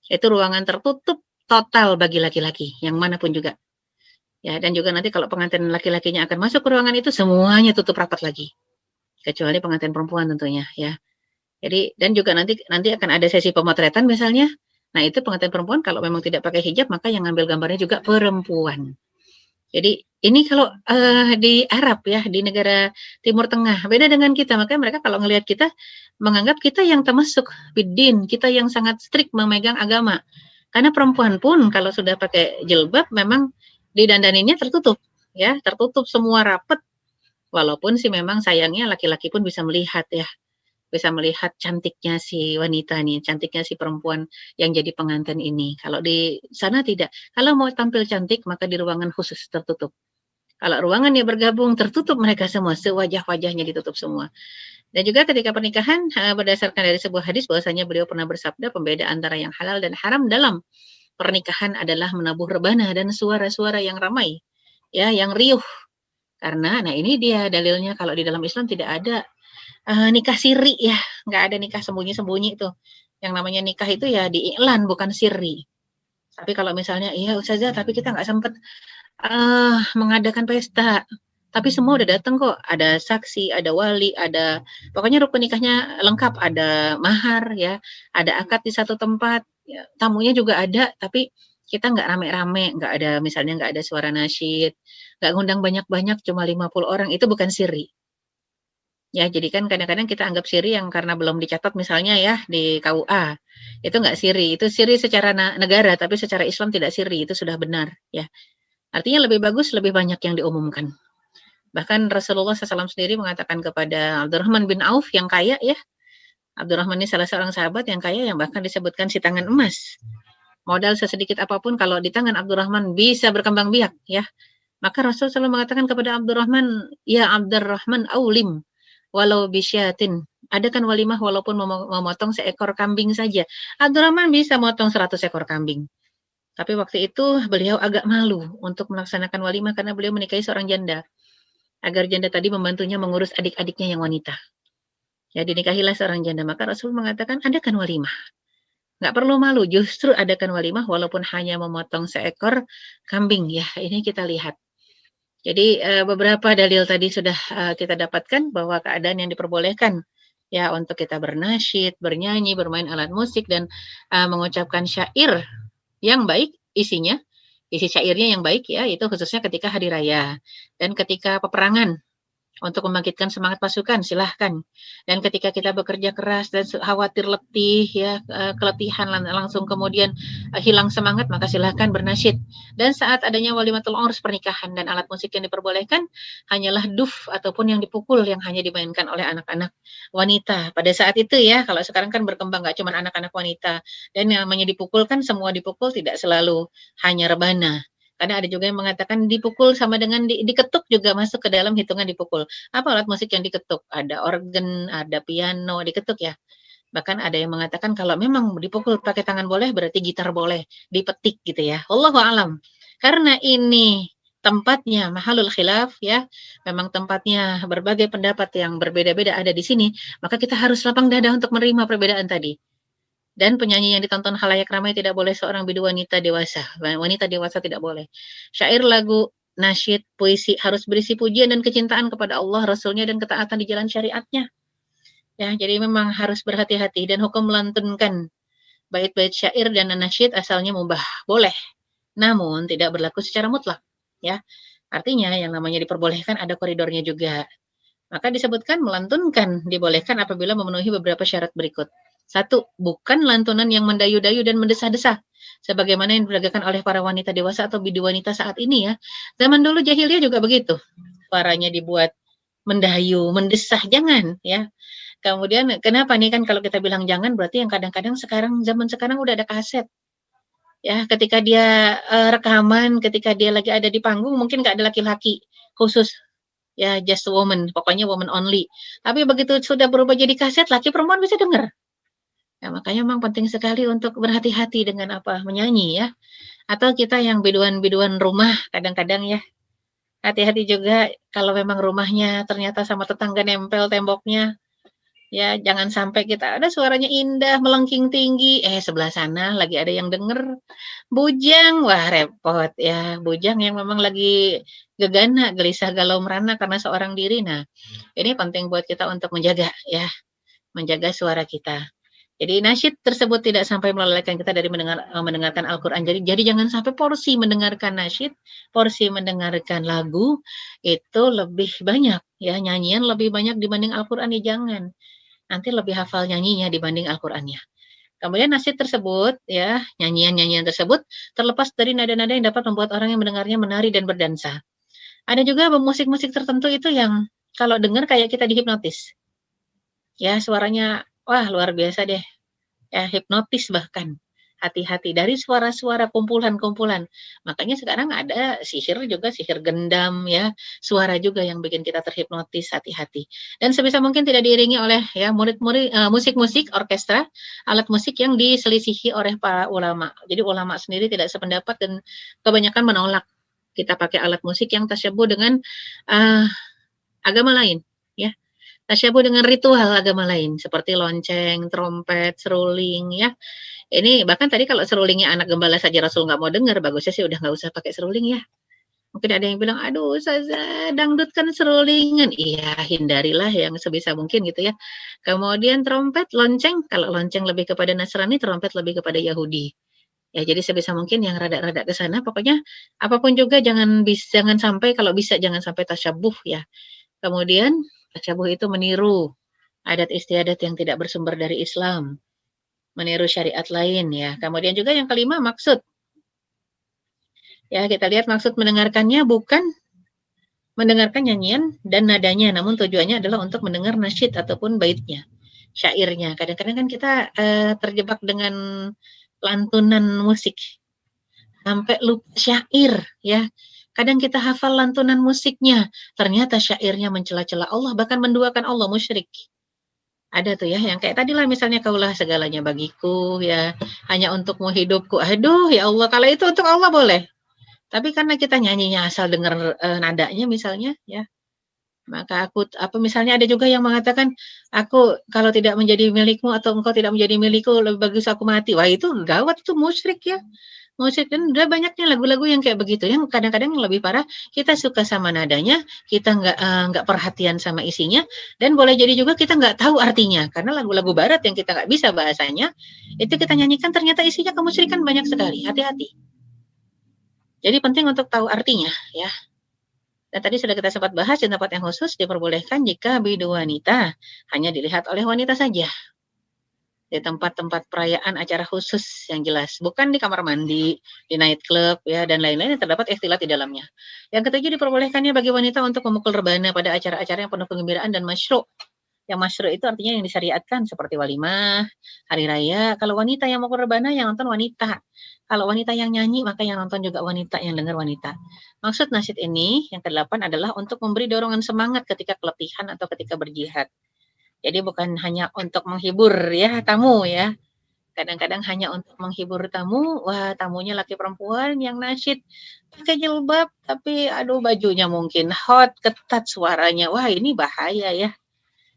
Itu ruangan tertutup total bagi laki-laki, yang manapun juga. Ya, dan juga nanti kalau pengantin laki-lakinya akan masuk ke ruangan itu, semuanya tutup rapat lagi. Kecuali pengantin perempuan tentunya ya. Jadi dan juga nanti akan ada sesi pemotretan misalnya. Nah, itu pengantin perempuan kalau memang tidak pakai hijab maka yang ngambil gambarnya juga perempuan. Jadi ini kalau di Arab ya, di negara Timur Tengah, beda dengan kita. Makanya mereka kalau ngelihat kita menganggap kita yang termasuk bidin, kita yang sangat strict memegang agama. Karena perempuan pun kalau sudah pakai jilbab memang didandaninnya tertutup ya, tertutup semua rapat. Walaupun sih memang sayangnya laki-laki pun bisa melihat ya, bisa melihat cantiknya si wanita nih, cantiknya si perempuan yang jadi pengantin ini. Kalau di sana tidak. Kalau mau tampil cantik maka di ruangan khusus tertutup. Kalau ruangannya bergabung tertutup mereka semua, sewajah-wajahnya ditutup semua. Dan juga ketika pernikahan berdasarkan dari sebuah hadis bahwasanya beliau pernah bersabda pembeda antara yang halal dan haram dalam pernikahan adalah menabuh rebana dan suara-suara yang ramai, ya, yang riuh. Karena, nah ini dia dalilnya kalau di dalam Islam tidak ada nikah siri ya, nggak ada nikah sembunyi-sembunyi itu. Yang namanya nikah itu ya diiklan bukan siri. Tapi kalau misalnya, iya Ustazah, tapi kita nggak sempat mengadakan pesta. Tapi semua udah datang kok, ada saksi, ada wali, ada pokoknya rukun nikahnya lengkap, ada mahar ya, ada akad di satu tempat, ya, tamunya juga ada, tapi kita nggak rame-rame, nggak ada misalnya nggak ada suara nasyid, nggak ngundang banyak-banyak, cuma 50 orang, itu bukan siri. Ya, jadi kan kadang-kadang kita anggap siri yang karena belum dicatat misalnya ya di KUA, itu nggak siri, itu siri secara negara, tapi secara Islam tidak siri, itu sudah benar ya. Artinya lebih bagus, lebih banyak yang diumumkan. Bahkan Rasulullah SAW sendiri mengatakan kepada Abdurrahman bin Auf yang kaya ya, Abdurrahman ini salah seorang sahabat yang kaya yang bahkan disebutkan si tangan emas. Modal sesedikit apapun kalau di tangan Abdurrahman bisa berkembang biak ya. Maka Rasul selalu mengatakan kepada Abdurrahman, ya Abdurrahman aulim walau bisyatin. Adakan walimah walaupun memotong seekor kambing saja. Abdurrahman bisa motong 100 ekor kambing. Tapi waktu itu beliau agak malu untuk melaksanakan walimah karena beliau menikahi seorang janda. Agar janda tadi membantunya mengurus adik-adiknya yang wanita. Ya, dinikahilah seorang janda. Maka Rasul mengatakan, adakan walimah. Nggak perlu malu, justru adakan walimah walaupun hanya memotong seekor kambing. Ya, ini kita lihat. Jadi beberapa dalil tadi sudah kita dapatkan bahwa keadaan yang diperbolehkan ya untuk kita bernasyid, bernyanyi, bermain alat musik dan mengucapkan syair yang baik isinya, isi syairnya yang baik ya, itu khususnya ketika hari raya dan ketika peperangan. Untuk membangkitkan semangat pasukan, silahkan. Dan ketika kita bekerja keras dan khawatir letih, ya keletihan langsung kemudian hilang semangat, maka silahkan bernasyid. Dan saat adanya walimatul urs, pernikahan dan alat musik yang diperbolehkan, hanyalah duf ataupun yang dipukul yang hanya dimainkan oleh anak-anak wanita. Pada saat itu ya, kalau sekarang kan berkembang nggak cuma anak-anak wanita. Dan yang namanya dipukul kan semua dipukul, tidak selalu hanya rebana. Karena ada juga yang mengatakan dipukul sama dengan diketuk juga masuk ke dalam hitungan dipukul. Apa alat musik yang diketuk? Ada organ, ada piano, diketuk ya. Bahkan ada yang mengatakan kalau memang dipukul pakai tangan boleh, berarti gitar boleh, dipetik gitu ya. Wallahu a'lam. Karena ini tempatnya mahalul khilaf ya, memang tempatnya berbagai pendapat yang berbeda-beda ada di sini, maka kita harus lapang dada untuk menerima perbedaan tadi. Dan penyanyi yang ditonton khalayak ramai tidak boleh seorang bidu wanita dewasa. Wanita dewasa tidak boleh. Syair, lagu, nasyid, puisi harus berisi pujian dan kecintaan kepada Allah, Rasulnya dan ketaatan di jalan syariatnya. Ya, jadi memang harus berhati-hati dan hukum melantunkan bait-bait syair dan nasyid asalnya mubah, boleh. Namun tidak berlaku secara mutlak, ya. Artinya yang namanya diperbolehkan ada koridornya juga. Maka disebutkan melantunkan dibolehkan apabila memenuhi beberapa syarat berikut. 1. Bukan lantunan yang mendayu-dayu dan mendesah-desah. Sebagaimana yang diperagakan oleh para wanita dewasa atau bidu wanita saat ini ya. Zaman dulu jahiliyah juga begitu. Suaranya dibuat mendayu, mendesah, jangan ya. Kemudian kenapa nih kan kalau kita bilang jangan berarti yang kadang-kadang sekarang zaman sekarang udah ada kaset. Ya, ketika dia rekaman, ketika dia lagi ada di panggung mungkin nggak ada laki-laki khusus ya, just a woman, pokoknya woman only. Tapi begitu sudah berubah jadi kaset, laki perempuan bisa dengar. Ya, makanya memang penting sekali untuk berhati-hati dengan apa menyanyi ya. Atau kita yang biduan-biduan rumah kadang-kadang ya. Hati-hati juga kalau memang rumahnya ternyata sama tetangga nempel temboknya. Ya, jangan sampai kita ada suaranya indah, melengking tinggi, sebelah sana lagi ada yang denger. Bujang, wah repot ya. Bujang yang memang lagi gegana, gelisah, galau, merana karena seorang diri. Nah, ini penting buat kita untuk menjaga ya, menjaga suara kita. Jadi nasyid tersebut tidak sampai melalaikan kita dari mendengarkan Al-Quran. Jadi jangan sampai porsi mendengarkan nasyid, porsi mendengarkan lagu itu lebih banyak ya, nyanyian lebih banyak dibanding Al-Quran ya jangan. Nanti lebih hafal nyanyinya dibanding Al-Qurannya. Kemudian nasyid tersebut ya, nyanyian-nyanyian tersebut terlepas dari nada-nada yang dapat membuat orang yang mendengarnya menari dan berdansa. Ada juga musik-musik tertentu itu yang kalau dengar kayak kita dihipnotis. Ya, suaranya wah luar biasa deh. Ya, hipnotis bahkan. Hati-hati dari suara-suara kumpulan-kumpulan. Makanya sekarang ada sihir juga, sihir gendam ya. Suara juga yang bikin kita terhipnotis, hati-hati. Dan sebisa mungkin tidak diiringi oleh ya murid-murid musik-musik orkestra, alat musik yang diselisihi oleh para ulama. Jadi ulama sendiri tidak sependapat dan kebanyakan menolak kita pakai alat musik yang tasyabuh dengan agama lain ya. Tasyabuh dengan ritual agama lain seperti lonceng, trompet, seruling ya. Ini bahkan tadi kalau serulingnya anak gembala saja Rasul nggak mau dengar, bagusnya sih udah nggak usah pakai seruling ya. Mungkin ada yang bilang, aduh Ustazah, dangdut kan serulingan. Iya, hindarilah yang sebisa mungkin gitu ya. Kemudian trompet, lonceng, kalau lonceng lebih kepada Nasrani, trompet lebih kepada Yahudi. Ya, jadi sebisa mungkin yang rada-rada ke sana, pokoknya apapun juga jangan sampai, kalau bisa jangan sampai tasyabuh ya. Kemudian tasyabuh itu meniru adat istiadat yang tidak bersumber dari Islam, meniru syariat lain ya. Kemudian juga yang kelima maksud. Ya, kita lihat maksud mendengarkannya bukan mendengarkan nyanyian dan nadanya, namun tujuannya adalah untuk mendengar nasyid ataupun baitnya, syairnya. Kadang-kadang kan kita terjebak dengan lantunan musik sampai lupa syair ya. Kadang kita hafal lantunan musiknya, ternyata syairnya mencela-cela Allah, bahkan menduakan Allah, musyrik. Ada tuh ya, yang kayak tadi lah misalnya kaulah segalanya bagiku ya, hanya untukmu hidupku. Aduh ya Allah, kalau itu untuk Allah boleh. Tapi karena kita nyanyinya asal dengar nadanya misalnya ya, maka aku apa misalnya ada juga yang mengatakan, aku kalau tidak menjadi milikmu atau engkau tidak menjadi milikku lebih bagus aku mati. Wah itu gawat, itu musyrik ya. Musik dan udah banyaknya lagu-lagu yang kayak begitu yang kadang-kadang lebih parah, kita suka sama nadanya, kita nggak perhatian sama isinya, dan boleh jadi juga kita nggak tahu artinya. Karena lagu-lagu barat yang kita nggak bisa bahasanya, itu kita nyanyikan ternyata isinya kemusyrikan banyak sekali, hati-hati. Jadi penting untuk tahu artinya ya. Dan tadi sudah kita sempat bahas di tempat yang khusus diperbolehkan jika bidu wanita hanya dilihat oleh wanita saja. Di tempat-tempat perayaan acara khusus yang jelas, bukan di kamar mandi, di night club ya dan lain-lain yang terdapat ikhtilat di dalamnya. Yang ketujuh, diperbolehkannya bagi wanita untuk memukul rebana pada acara-acara yang penuh kegembiraan dan masyru'. Yang masyru' itu artinya yang disyariatkan seperti walimah, hari raya. Kalau wanita yang memukul rebana yang nonton wanita. Kalau wanita yang nyanyi maka yang nonton juga wanita, yang dengar wanita. Maksud nasyid ini yang ke-8 adalah untuk memberi dorongan semangat ketika keletihan atau ketika berjihad. Jadi bukan hanya untuk menghibur ya tamu ya. Kadang-kadang hanya untuk menghibur tamu, wah tamunya laki perempuan yang nasyid pakai jilbab tapi aduh bajunya mungkin hot, ketat suaranya. Wah, ini bahaya ya.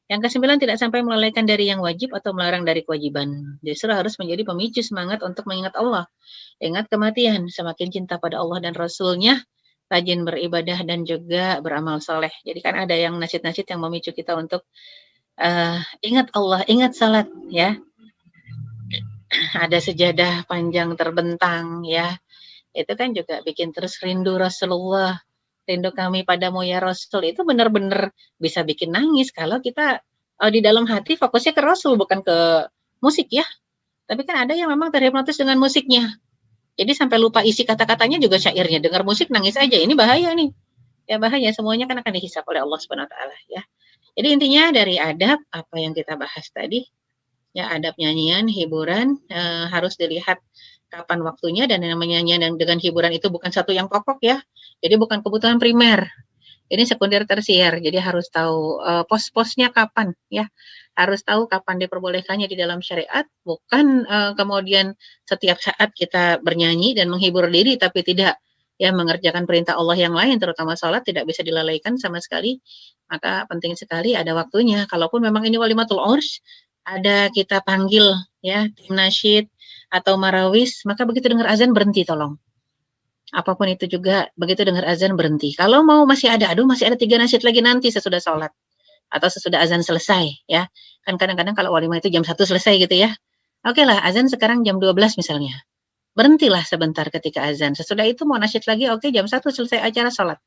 Yang ke-9, tidak sampai melalaikan dari yang wajib atau melarang dari kewajiban. Justru harus menjadi pemicu semangat untuk mengingat Allah. Ingat kematian, semakin cinta pada Allah dan Rasul-Nya, rajin beribadah dan juga beramal soleh. Jadi kan ada yang nasyid-nasyid yang memicu kita untuk ingat Allah, ingat salat ya. Ada sejadah panjang terbentang ya. Itu kan juga bikin terus rindu Rasulullah. Rindu kami padamu ya Rasul. Itu benar-benar bisa bikin nangis kalau kita di dalam hati fokusnya ke Rasul bukan ke musik ya. Tapi kan ada yang memang terhipnotis dengan musiknya. Jadi sampai lupa isi kata-katanya juga syairnya. Dengar musik nangis aja. Ini bahaya nih. Ya bahaya, semuanya kan akan dihisap oleh Allah Subhanahu wa taala ya. Jadi intinya dari adab apa yang kita bahas tadi, ya adab nyanyian, hiburan harus dilihat kapan waktunya, dan namanya nyanyian dengan hiburan itu bukan satu yang pokok ya. Jadi bukan kebutuhan primer. Ini sekunder tersier. Jadi harus tahu pos-posnya kapan ya. Harus tahu kapan diperbolehkannya di dalam syariat, bukan kemudian setiap saat kita bernyanyi dan menghibur diri tapi tidak ya mengerjakan perintah Allah yang lain, terutama sholat tidak bisa dilalaikan sama sekali. Maka penting sekali ada waktunya. Kalaupun memang ini walimatul urs, ada kita panggil ya tim nasyid atau marawis, maka begitu dengar azan berhenti tolong. Apapun itu juga begitu dengar azan berhenti. Kalau mau masih ada, masih ada 3 nasyid lagi nanti sesudah sholat atau sesudah azan selesai ya. Kan kadang-kadang kalau walimah itu jam 1 selesai gitu ya. Oke lah, azan sekarang jam 12 misalnya. Berhentilah sebentar ketika azan. Sesudah itu mau nasyid lagi, oke jam 1 selesai acara sholat.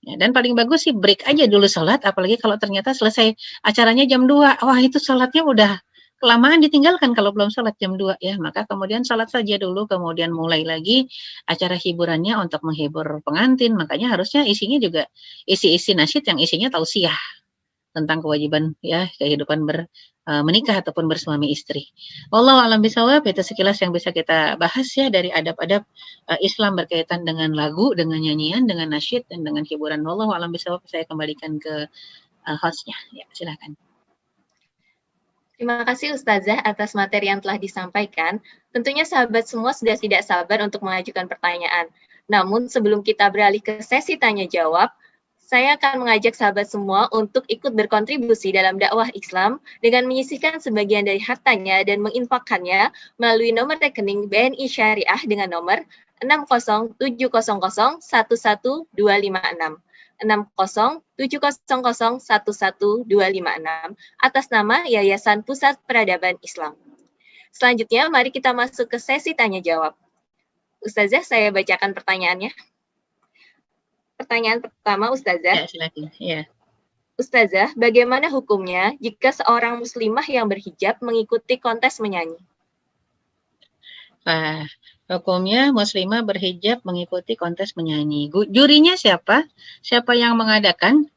Ya, dan paling bagus sih break aja dulu sholat, apalagi kalau ternyata selesai acaranya jam 2. Wah itu sholatnya udah kelamaan ditinggalkan kalau belum sholat jam 2 ya. Maka kemudian sholat saja dulu, kemudian mulai lagi acara hiburannya untuk menghibur pengantin. Makanya harusnya isinya juga isi-isi nasyid yang isinya tausiah tentang kewajiban ya kehidupan menikah ataupun bersuami istri. Wallahu a'lam bishawab, itu sekilas yang bisa kita bahas ya dari adab-adab Islam berkaitan dengan lagu, dengan nyanyian, dengan nasyid dan dengan hiburan. Wallahu a'lam bishawab, saya kembalikan ke hostnya. Ya, silakan. Terima kasih Ustazah atas materi yang telah disampaikan. Tentunya sahabat semua sudah tidak sabar untuk mengajukan pertanyaan. Namun sebelum kita beralih ke sesi tanya jawab, saya akan mengajak sahabat semua untuk ikut berkontribusi dalam dakwah Islam dengan menyisihkan sebagian dari hartanya dan menginfakkannya melalui nomor rekening BNI Syariah dengan nomor 60700111256. 60700111256 atas nama Yayasan Pusat Peradaban Islam. Selanjutnya, mari kita masuk ke sesi tanya jawab. Ustazah, saya bacakan pertanyaannya. Pertanyaan pertama, Ustazah. Ya, silakan. Ya. Ustazah, bagaimana hukumnya jika seorang muslimah yang berhijab mengikuti kontes menyanyi? Nah, hukumnya muslimah berhijab mengikuti kontes menyanyi. Jurinya siapa? Siapa yang mengadakan?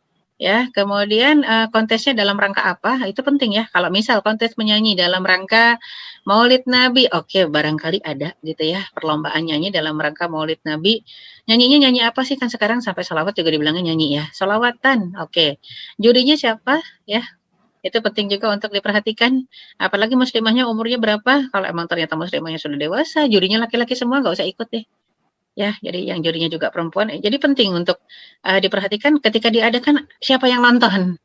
Ya, kemudian kontesnya dalam rangka apa? Itu penting ya. Kalau misal kontes menyanyi dalam rangka Maulid Nabi, oke, barangkali ada gitu ya, perlombaan nyanyi dalam rangka Maulid Nabi. Nyanyinya nyanyi apa sih? Kan sekarang sampai sholawat juga dibilangnya nyanyi ya. Sholawatan, oke. Jurinya siapa? Ya, itu penting juga untuk diperhatikan. Apalagi muslimahnya umurnya berapa? Kalau emang ternyata muslimahnya sudah dewasa, jurinya laki-laki semua, nggak usah ikut deh. Ya, jadi yang jurinya juga perempuan. Jadi penting untuk diperhatikan ketika diadakan siapa yang nonton.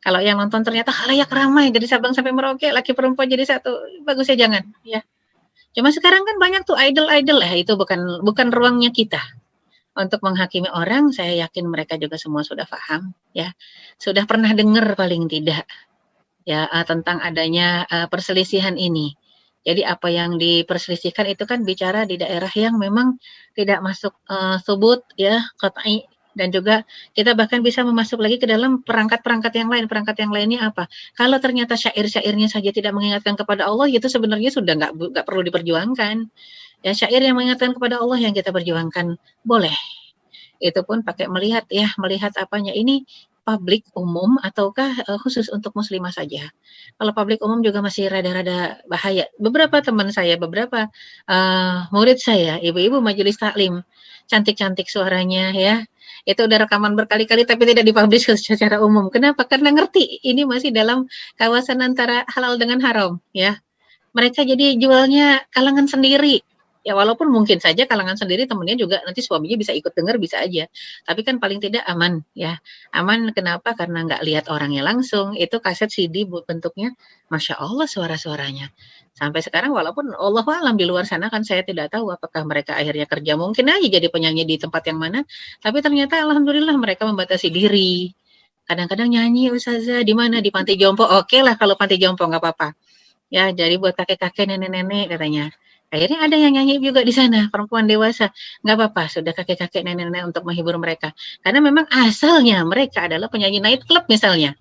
Kalau yang nonton ternyata khalayak ramai dari Sabang sampai Merauke, laki perempuan jadi satu, bagusnya jangan. Ya. Cuma sekarang kan banyak tuh idol-idol lah, itu bukan ruangnya kita untuk menghakimi orang. Saya yakin mereka juga semua sudah paham, ya, sudah pernah dengar paling tidak, ya, tentang adanya perselisihan ini. Jadi apa yang diperselisihkan itu kan bicara di daerah yang memang tidak masuk subut ya, qat'i, dan juga kita bahkan bisa memasuk lagi ke dalam perangkat-perangkat yang lain. Perangkat yang lainnya apa? Kalau ternyata syair-syairnya saja tidak mengingatkan kepada Allah, itu sebenarnya sudah nggak perlu diperjuangkan. Ya, syair yang mengingatkan kepada Allah yang kita perjuangkan boleh. Itu pun pakai melihat apanya ini, publik umum ataukah khusus untuk muslimah saja. Kalau publik umum juga masih rada-rada bahaya. Beberapa teman saya, beberapa murid saya, ibu-ibu majelis taklim, cantik-cantik suaranya ya. Itu udah rekaman berkali-kali tapi tidak dipublish secara umum. Kenapa? Karena ngerti ini masih dalam kawasan antara halal dengan haram ya. Mereka jadi jualnya kalangan sendiri. Ya walaupun mungkin saja kalangan sendiri temennya juga nanti suaminya bisa ikut dengar, bisa aja. Tapi kan paling tidak aman ya. Aman kenapa? Karena nggak lihat orangnya langsung. Itu kaset CD bentuknya, Masya Allah suara-suaranya. Sampai sekarang walaupun Allah alam di luar sana kan saya tidak tahu apakah mereka akhirnya kerja mungkin aja jadi penyanyi di tempat yang mana. Tapi ternyata alhamdulillah mereka membatasi diri. Kadang-kadang nyanyi Ustazah di mana? Di panti jompo. Oke lah kalau panti jompo nggak apa-apa. Ya, jadi buat kakek-kakek, nenek-nenek katanya. Akhirnya ada yang nyanyi juga di sana, perempuan dewasa. Nggak apa-apa, sudah kakek-kakek, nenek-nenek untuk menghibur mereka. Karena memang asalnya mereka adalah penyanyi night club misalnya.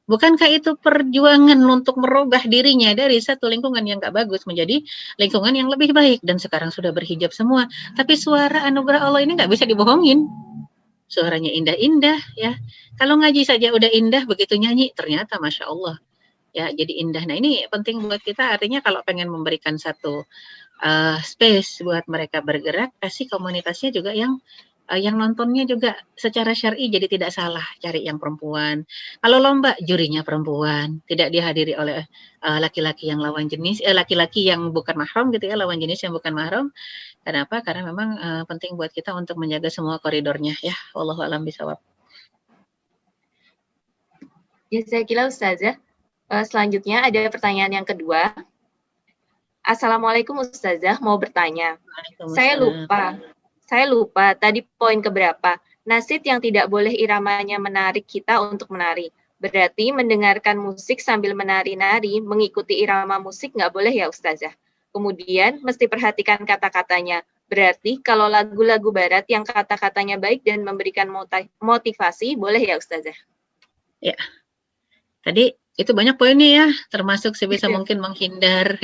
Bukankah itu perjuangan untuk merubah dirinya dari satu lingkungan yang nggak bagus menjadi lingkungan yang lebih baik. Dan sekarang sudah berhijab semua. Tapi suara anugerah Allah ini nggak bisa dibohongin. Suaranya indah-indah ya. Kalau ngaji saja udah indah, begitu nyanyi ternyata Masya Allah. Ya, jadi indah. Nah, ini penting buat kita, artinya kalau pengen memberikan satu space buat mereka bergerak, kasih komunitasnya juga yang nontonnya juga secara syar'i jadi tidak salah cari yang perempuan. Kalau lomba jurinya perempuan, tidak dihadiri oleh laki-laki yang lawan jenis, laki-laki yang bukan mahram gitu ya, lawan jenis yang bukan mahram. Kenapa? Karena memang penting buat kita untuk menjaga semua koridornya ya. Wallahu a'lam bishawab. Jazakallah Ustazah. Selanjutnya ada pertanyaan yang kedua. Assalamualaikum Ustazah, mau bertanya. Saya lupa tadi poin keberapa. Nasid yang tidak boleh iramanya menarik kita untuk menari. Berarti mendengarkan musik sambil menari-nari, mengikuti irama musik nggak boleh ya Ustazah. Kemudian mesti perhatikan kata-katanya. Berarti kalau lagu-lagu barat yang kata-katanya baik dan memberikan motivasi, boleh ya Ustazah? Ya, tadi itu banyak poinnya ya, termasuk sebisa mungkin menghindar,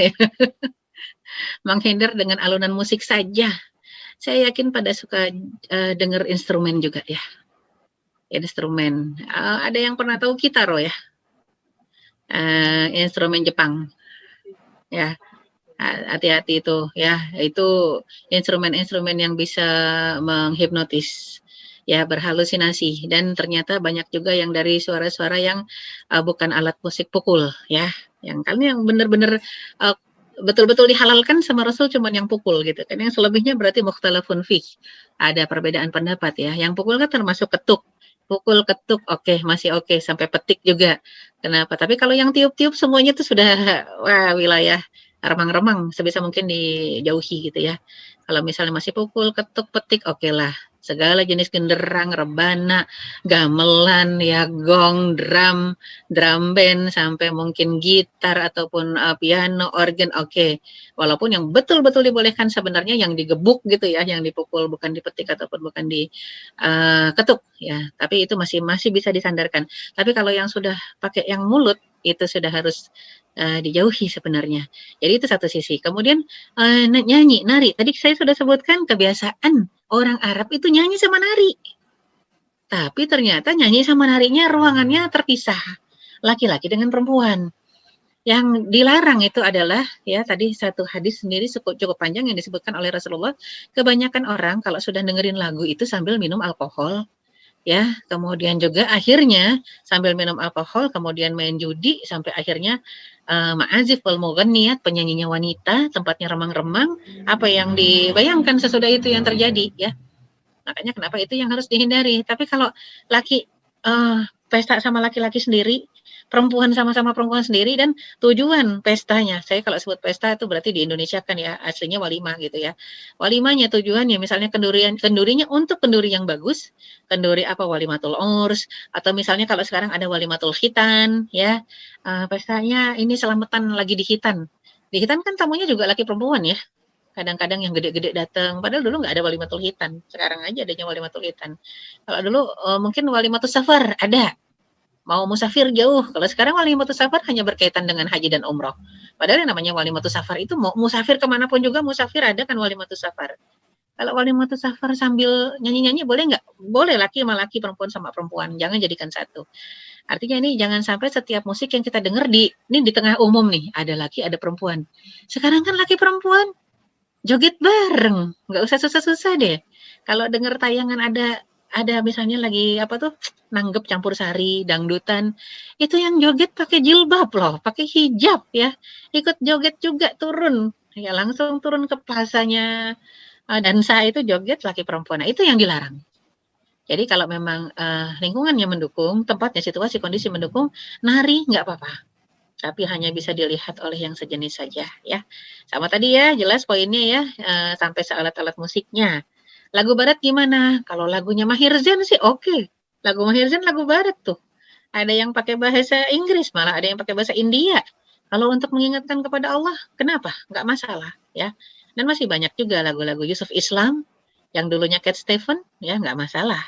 menghindar dengan alunan musik saja. Saya yakin pada suka dengar instrumen juga ya, instrumen. Ada yang pernah tahu kitaro ya, instrumen Jepang, ya. Hati-hati itu ya, itu instrumen-instrumen yang bisa menghipnotis. Ya, berhalusinasi, dan ternyata banyak juga yang dari suara-suara yang bukan alat musik pukul ya, yang benar-benar betul-betul dihalalkan sama Rasul cuman yang pukul gitu kan, yang selebihnya berarti mukhtalafun fih, ada perbedaan pendapat ya. Yang pukul kan termasuk ketuk, pukul ketuk oke, masih oke, sampai petik juga. Kenapa? Tapi kalau yang tiup-tiup semuanya itu sudah wilayah remang-remang, sebisa mungkin dijauhi gitu ya. Kalau misalnya masih pukul, ketuk, petik, oke lah. Segala jenis genderang, rebana, gamelan, ya gong, drum band, sampai mungkin gitar ataupun piano, organ, oke. Walaupun yang betul-betul dibolehkan sebenarnya yang digebuk gitu ya, yang dipukul, bukan dipetik ataupun bukan diketuk ya. Tapi itu masih bisa disandarkan. Tapi kalau yang sudah pakai yang mulut, itu sudah harus dijauhi sebenarnya. Jadi itu satu sisi. Kemudian nyanyi, nari. Tadi saya sudah sebutkan kebiasaan orang Arab itu nyanyi sama nari. tapi ternyata nyanyi sama narinya ruangannya terpisah, laki-laki dengan perempuan. Yang dilarang itu adalah ya tadi satu hadis sendiri cukup panjang yang disebutkan oleh Rasulullah, kebanyakan orang kalau sudah dengerin lagu itu sambil minum alkohol, ya, kemudian juga akhirnya sambil minum alkohol, kemudian main judi sampai akhirnya ma'azif wal mughanniyat, penyanyinya wanita, tempatnya remang-remang, apa yang dibayangkan sesudah itu yang terjadi, ya. Makanya kenapa itu yang harus dihindari. Tapi kalau laki pesta sama laki-laki sendiri, perempuan sama-sama perempuan sendiri, dan tujuan pestanya, saya kalau sebut pesta itu berarti di Indonesia kan ya aslinya walimah gitu ya. Walimahnya tujuannya misalnya kendurinya untuk kenduri yang bagus, kenduri apa walimatul urs, atau misalnya kalau sekarang ada walimatul khitan ya, pestanya ini selamatan lagi di khitan. Di khitan kan tamunya juga laki perempuan ya. Kadang-kadang yang gede-gede datang, padahal dulu nggak ada walimatul khitan, sekarang aja adanya walimatul khitan. Kalau dulu mungkin walimatul safar ada, mau musafir jauh. Kalau sekarang walimatul safar hanya berkaitan dengan haji dan umroh. Padahal yang namanya walimatul safar itu mau musafir kemanapun juga musafir ada kan walimatul safar. Kalau walimatul safar sambil nyanyi-nyanyi boleh nggak? Boleh, laki sama laki, perempuan sama perempuan. Jangan jadikan satu. Artinya ini jangan sampai setiap musik yang kita dengar ini di tengah umum nih, ada laki, ada perempuan. Sekarang kan laki perempuan joget bareng, nggak usah susah-susah deh. Kalau dengar tayangan ada misalnya lagi apa tuh nanggep campur sari, dangdutan, itu yang joget pakai jilbab loh, pakai hijab ya, ikut joget juga turun, ya langsung turun ke plazanya dansa itu joget laki perempuan. Nah, itu yang dilarang. Jadi kalau memang lingkungannya mendukung, tempatnya, situasi, kondisi mendukung, nari nggak apa-apa. Tapi hanya bisa dilihat oleh yang sejenis saja ya. Sama tadi ya, jelas poinnya ya, sampai alat-alat musiknya. Lagu barat gimana? Kalau lagunya Maher Zain sih oke. Lagu Maher Zain lagu barat tuh. Ada yang pakai bahasa Inggris, malah ada yang pakai bahasa India. Kalau untuk mengingatkan kepada Allah, kenapa? Nggak masalah ya. Dan masih banyak juga lagu-lagu Yusuf Islam yang dulunya Cat Stevens ya, nggak masalah.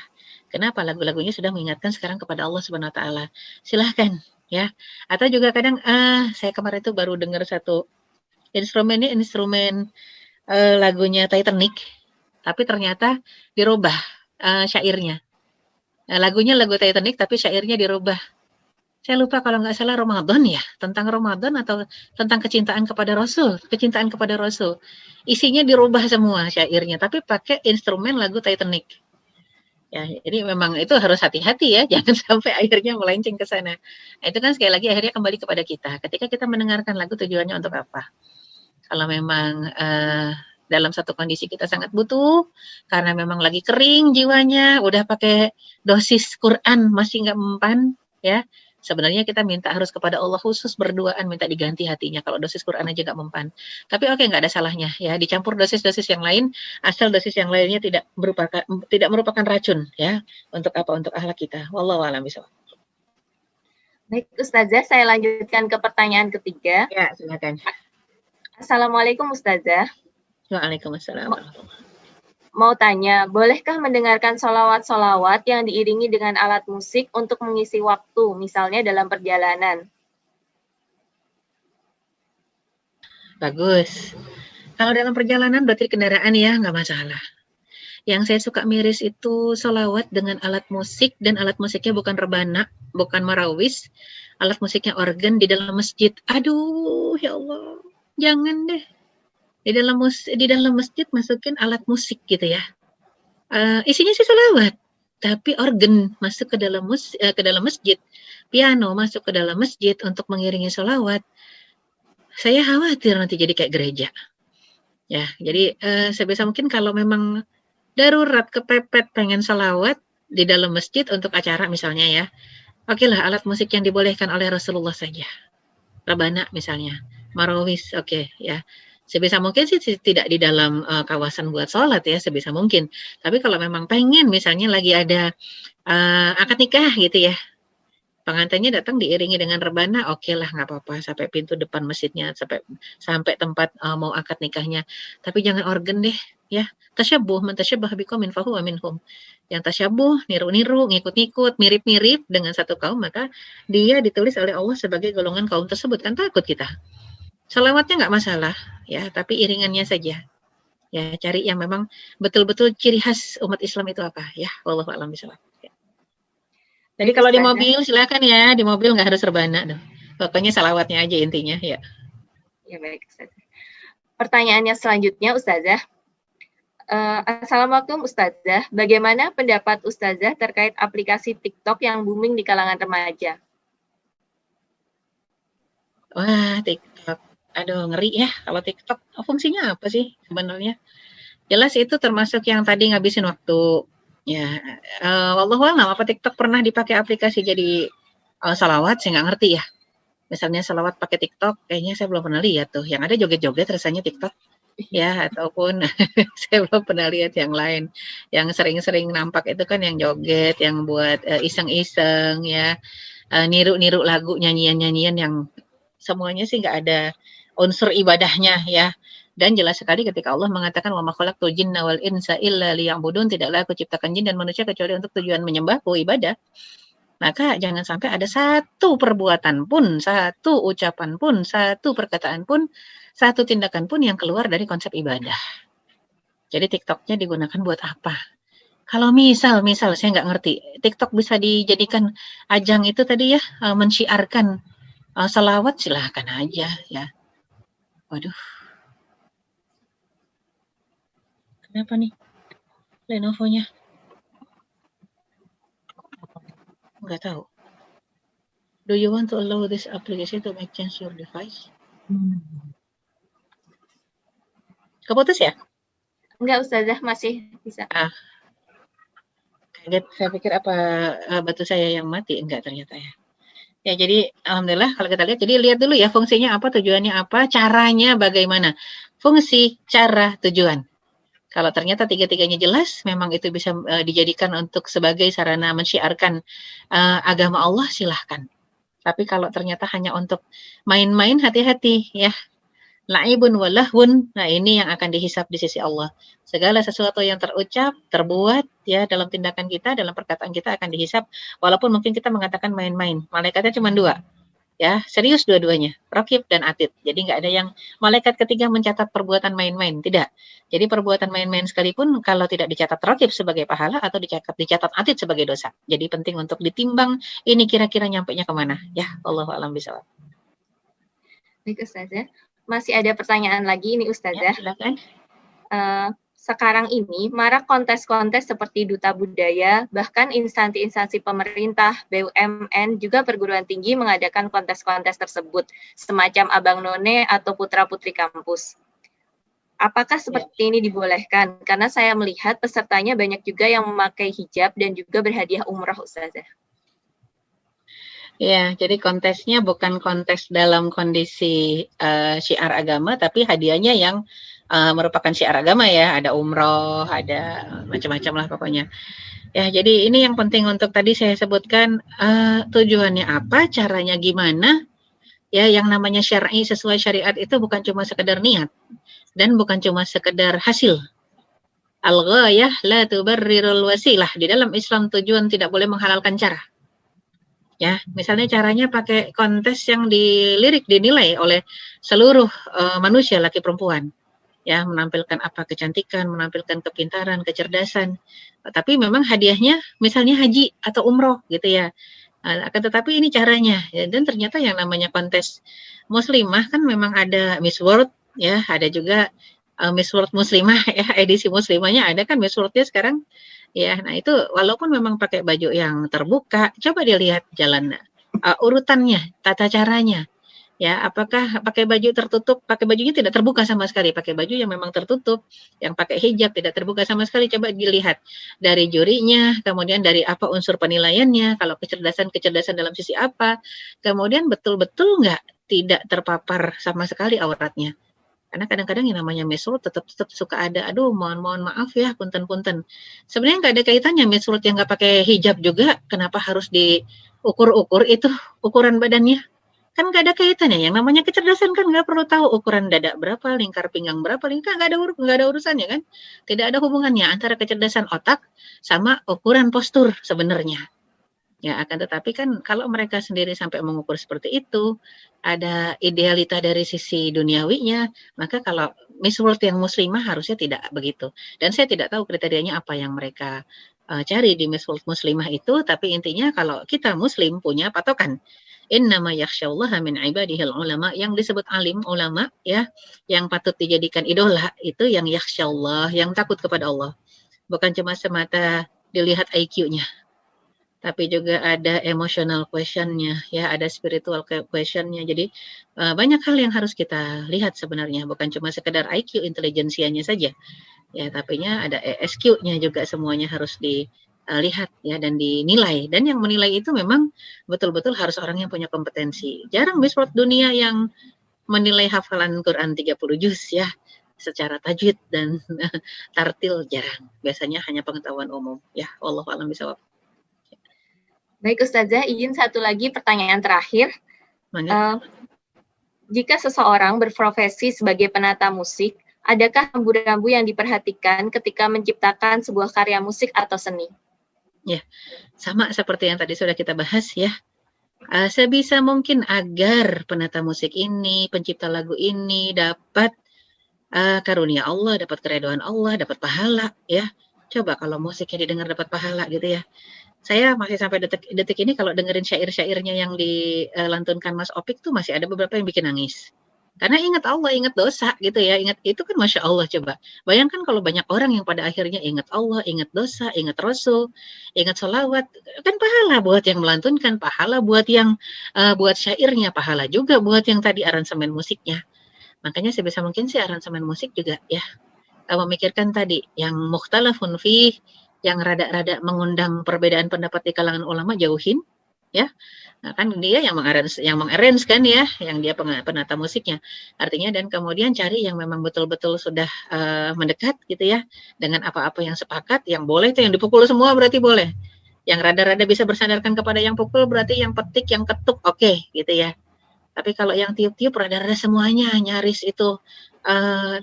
Kenapa? Lagu-lagunya sudah mengingatkan sekarang kepada Allah Subhanahu wa taala. Silahkan ya. Atau juga kadang saya kemarin itu baru dengar satu instrumen lagunya Titanic, tapi ternyata dirubah syairnya. Lagunya lagu Titanic tapi syairnya dirubah. Saya lupa kalau nggak salah Ramadan ya, tentang Ramadan atau tentang kecintaan kepada Rasul, kecintaan kepada Rasul. Isinya dirubah semua syairnya, tapi pakai instrumen lagu Titanic. Ya, jadi memang itu harus hati-hati ya, jangan sampai akhirnya melenceng ke sana. Nah, itu kan sekali lagi akhirnya kembali kepada kita. Ketika kita mendengarkan lagu tujuannya untuk apa? Kalau memang dalam satu kondisi kita sangat butuh, karena memang lagi kering jiwanya, udah pakai dosis Quran masih nggak mempan, ya. Sebenarnya kita minta harus kepada Allah khusus berduaan, minta diganti hatinya kalau dosis Quran aja nggak mempan. Tapi oke, nggak ada salahnya ya, dicampur dosis-dosis yang lain, asal dosis yang lainnya tidak merupakan racun ya, untuk apa? Untuk akhlak kita. Wallahu a'lam bishawab. Baik Ustazah, saya lanjutkan ke pertanyaan ketiga. Ya, silakan. Assalamualaikum Ustazah. Waalaikumsalam. Mau tanya, bolehkah mendengarkan sholawat-sholawat yang diiringi dengan alat musik untuk mengisi waktu, misalnya dalam perjalanan? Bagus. Kalau dalam perjalanan berarti kendaraan ya, nggak masalah. Yang saya suka miris itu sholawat dengan alat musik, dan alat musiknya bukan rebana, bukan marawis, alat musiknya organ di dalam masjid. Aduh, ya Allah, jangan deh. Di dalam masjid masukin alat musik gitu ya. Isinya sih sholawat, tapi organ masuk ke dalam masjid, piano masuk ke dalam masjid untuk mengiringi sholawat. Saya khawatir nanti jadi kayak gereja. Ya, jadi sebisa mungkin kalau memang darurat kepepet pengen sholawat di dalam masjid untuk acara misalnya ya, oke lah alat musik yang dibolehkan oleh Rasulullah saja. Rebana misalnya, marawis oke ya. Sebisa mungkin sih tidak di dalam kawasan buat sholat ya, sebisa mungkin. Tapi kalau memang pengen misalnya lagi ada akad nikah gitu ya, pengantinnya datang diiringi dengan rebana, oke lah nggak apa-apa, sampai pintu depan masjidnya, sampai tempat mau akad nikahnya. Tapi jangan organ deh ya. Tasyabuh man tasyabbah biqaumin fahuwa minhum. Yang tasyabuh, niru-niru, ngikut-ngikut, mirip-mirip dengan satu kaum, maka dia ditulis oleh Allah sebagai golongan kaum tersebut. Kan takut kita. Sholawatnya nggak masalah ya, tapi iringannya saja. Ya, cari yang memang betul-betul ciri khas umat Islam itu apa ya. Wallahu a'lam bishawab. Jadi Baik, kalau di Ustazah. mobil silakan ya, di mobil nggak harus rebana dong. Pokoknya salawatnya aja intinya ya. Ya, baik, Ustazah. Pertanyaannya selanjutnya, Ustazah. Assalamualaikum Ustazah, bagaimana pendapat Ustazah terkait aplikasi TikTok yang booming di kalangan remaja? Wah, TikTok. Aduh, ngeri ya kalau TikTok. Fungsinya apa sih sebenarnya? Jelas itu termasuk yang tadi ngabisin waktu. Ya, wallahu a'lam apa TikTok pernah dipakai aplikasi jadi salawat, saya nggak ngerti ya. Misalnya salawat pakai TikTok, kayaknya saya belum pernah lihat tuh. Yang ada joget-joget rasanya TikTok. Ya, ataupun saya belum pernah lihat yang lain. Yang sering-sering nampak itu kan yang joget, yang buat iseng-iseng ya, niru-niru lagu, nyanyian-nyanyian yang semuanya sih nggak ada unsur ibadahnya ya. Dan jelas sekali ketika Allah mengatakan wa ma khalaqtul jinna wal insa illa liya'budun, tidaklah aku ciptakan jin dan manusia kecuali untuk tujuan menyembahku, ibadah. Maka jangan sampai ada satu perbuatan pun, satu ucapan pun, satu perkataan pun, satu tindakan pun yang keluar dari konsep ibadah. Jadi TikToknya digunakan buat apa? Kalau misal saya nggak ngerti, TikTok bisa dijadikan ajang itu tadi ya, mensyiarkan salawat, silahkan aja ya. Waduh, kenapa nih Lenovo-nya? Nggak tahu. Do you want to allow this application to make change your device? Keputus ya? Enggak, Ustazah, masih bisa. Kaget, saya pikir apa batu saya yang mati, enggak ternyata ya. Ya, jadi alhamdulillah kalau kita lihat, jadi lihat dulu ya fungsinya apa, tujuannya apa, caranya bagaimana. Fungsi, cara, tujuan. Kalau ternyata tiga-tiganya jelas, memang itu bisa dijadikan untuk sebagai sarana mensyiarkan agama Allah, silahkan. Tapi kalau ternyata hanya untuk main-main, hati-hati ya. La'ibun walahwun, nah ini yang akan dihisab di sisi Allah. Segala sesuatu yang terucap, terbuat ya dalam tindakan kita, dalam perkataan kita akan dihisab. Walaupun mungkin kita mengatakan main-main, malaikatnya cuma 2. Ya, serius dua-duanya, Raqib dan Atid. Jadi nggak ada yang malaikat ketiga mencatat perbuatan main-main, tidak. Jadi perbuatan main-main sekalipun kalau tidak dicatat Raqib sebagai pahala atau dicatat Atid sebagai dosa. Jadi penting untuk ditimbang ini kira-kira nyampenya kemana. Ya, Allahu a'lam bishawab. Baik, Ustazah. Masih ada pertanyaan lagi nih, Ustazah. Ya, silakan. Sekarang ini marak kontes-kontes seperti Duta Budaya, bahkan instansi-instansi pemerintah, BUMN, juga perguruan tinggi mengadakan kontes-kontes tersebut, semacam Abang None atau Putra-Putri Kampus. Apakah seperti ini dibolehkan? Karena saya melihat pesertanya banyak juga yang memakai hijab dan juga berhadiah umrah, Ustazah. Ya, jadi kontesnya bukan kontes dalam kondisi syiar agama, tapi hadiahnya yang merupakan syiar agama ya, ada umroh, ada macam-macam lah pokoknya. Ya, jadi ini yang penting untuk tadi saya sebutkan tujuannya apa, caranya gimana. Ya, yang namanya syar'i sesuai syariat itu bukan cuma sekedar niat dan bukan cuma sekedar hasil. Al-ghayah la tubarrirul wasilah. Di dalam Islam tujuan tidak boleh menghalalkan cara. Ya, misalnya caranya pakai kontes yang dinilai oleh seluruh manusia laki perempuan. Ya, menampilkan apa kecantikan, menampilkan kepintaran, kecerdasan. Tapi memang hadiahnya misalnya haji atau umroh gitu ya. Akan tetapi ini caranya ya, dan ternyata yang namanya kontes muslimah kan memang ada Miss World ya, ada juga Miss World muslimah ya, edisi muslimahnya ada kan Miss World-nya sekarang. Ya, nah itu walaupun memang pakai baju yang terbuka, coba dilihat jalan urutannya, tata caranya. Ya, apakah pakai baju tertutup, pakai bajunya tidak terbuka sama sekali, pakai baju yang memang tertutup, yang pakai hijab tidak terbuka sama sekali, coba dilihat dari jurinya, kemudian dari apa unsur penilaiannya, kalau kecerdasan dalam sisi apa, kemudian betul-betul nggak tidak terpapar sama sekali auratnya. Karena kadang-kadang yang namanya Miss World tetap suka ada, aduh mohon maaf ya, punten. Sebenarnya nggak ada kaitannya Miss World yang nggak pakai hijab juga, kenapa harus diukur-ukur itu ukuran badannya? Kan nggak ada kaitannya. Yang namanya kecerdasan kan nggak perlu tahu ukuran dada berapa, lingkar pinggang berapa, nggak ada urusannya kan. Tidak ada hubungannya antara kecerdasan otak sama ukuran postur sebenarnya. Ya, akan tetapi kan kalau mereka sendiri sampai mengukur seperti itu, ada idealita dari sisi duniawinya, maka kalau Miss World yang muslimah harusnya tidak begitu. Dan saya tidak tahu kriterianya apa yang mereka cari di muslimah itu, tapi intinya kalau kita muslim punya patokan. Innama yakhsyallaha min ibadihil ulama, yang disebut alim, ulama ya, yang patut dijadikan idola itu yang yakhsyallah, yang takut kepada Allah. Bukan cuma semata dilihat IQ-nya, tapi juga ada emotional question-nya ya, ada spiritual question-nya. Jadi banyak hal yang harus kita lihat sebenarnya, bukan cuma sekedar IQ intelijensianya saja. Ya, tapinya ada ESQ-nya juga, semuanya harus dilihat ya dan dinilai. Dan yang menilai itu memang betul-betul harus orang yang punya kompetensi. Jarang di seluruh dunia yang menilai hafalan Quran 30 juz ya secara tajwid dan tartil, jarang. Biasanya hanya pengetahuan umum ya. Wallahu a'lam bishawab. Baik Ustazah, izin satu lagi pertanyaan terakhir. Jika seseorang berprofesi sebagai penata musik, adakah rambu-rambu yang diperhatikan ketika menciptakan sebuah karya musik atau seni? Ya, sama seperti yang tadi sudah kita bahas ya. Sebisa mungkin agar penata musik ini, pencipta lagu ini dapat karunia Allah, dapat keridhaan Allah, dapat pahala ya. Coba kalau musiknya didengar dapat pahala gitu ya. Saya masih sampai detik ini kalau dengerin syair-syairnya yang dilantunkan Mas Opik tuh masih ada beberapa yang bikin nangis. Karena ingat Allah, ingat dosa gitu ya, ingat itu kan Masya Allah coba. Bayangkan kalau banyak orang yang pada akhirnya ingat Allah, ingat dosa, ingat Rasul, ingat sholawat, kan pahala buat yang melantunkan, pahala buat yang buat syairnya, pahala juga buat yang tadi aransemen musiknya. Makanya sebisa mungkin sih aransemen musik juga ya, memikirkan tadi yang mukhtalafun fih, yang rada-rada mengundang perbedaan pendapat di kalangan ulama, jauhin ya. Nah, kan dia yang mengarrange kan ya, yang dia penata musiknya. Artinya dan kemudian cari yang memang betul-betul sudah mendekat gitu ya, dengan apa-apa yang sepakat, yang boleh itu yang dipukul semua berarti boleh. Yang rada-rada bisa bersandarkan kepada yang pukul berarti yang petik, yang ketuk oke, gitu ya. Tapi kalau yang tiup-tiup rada-rada semuanya nyaris itu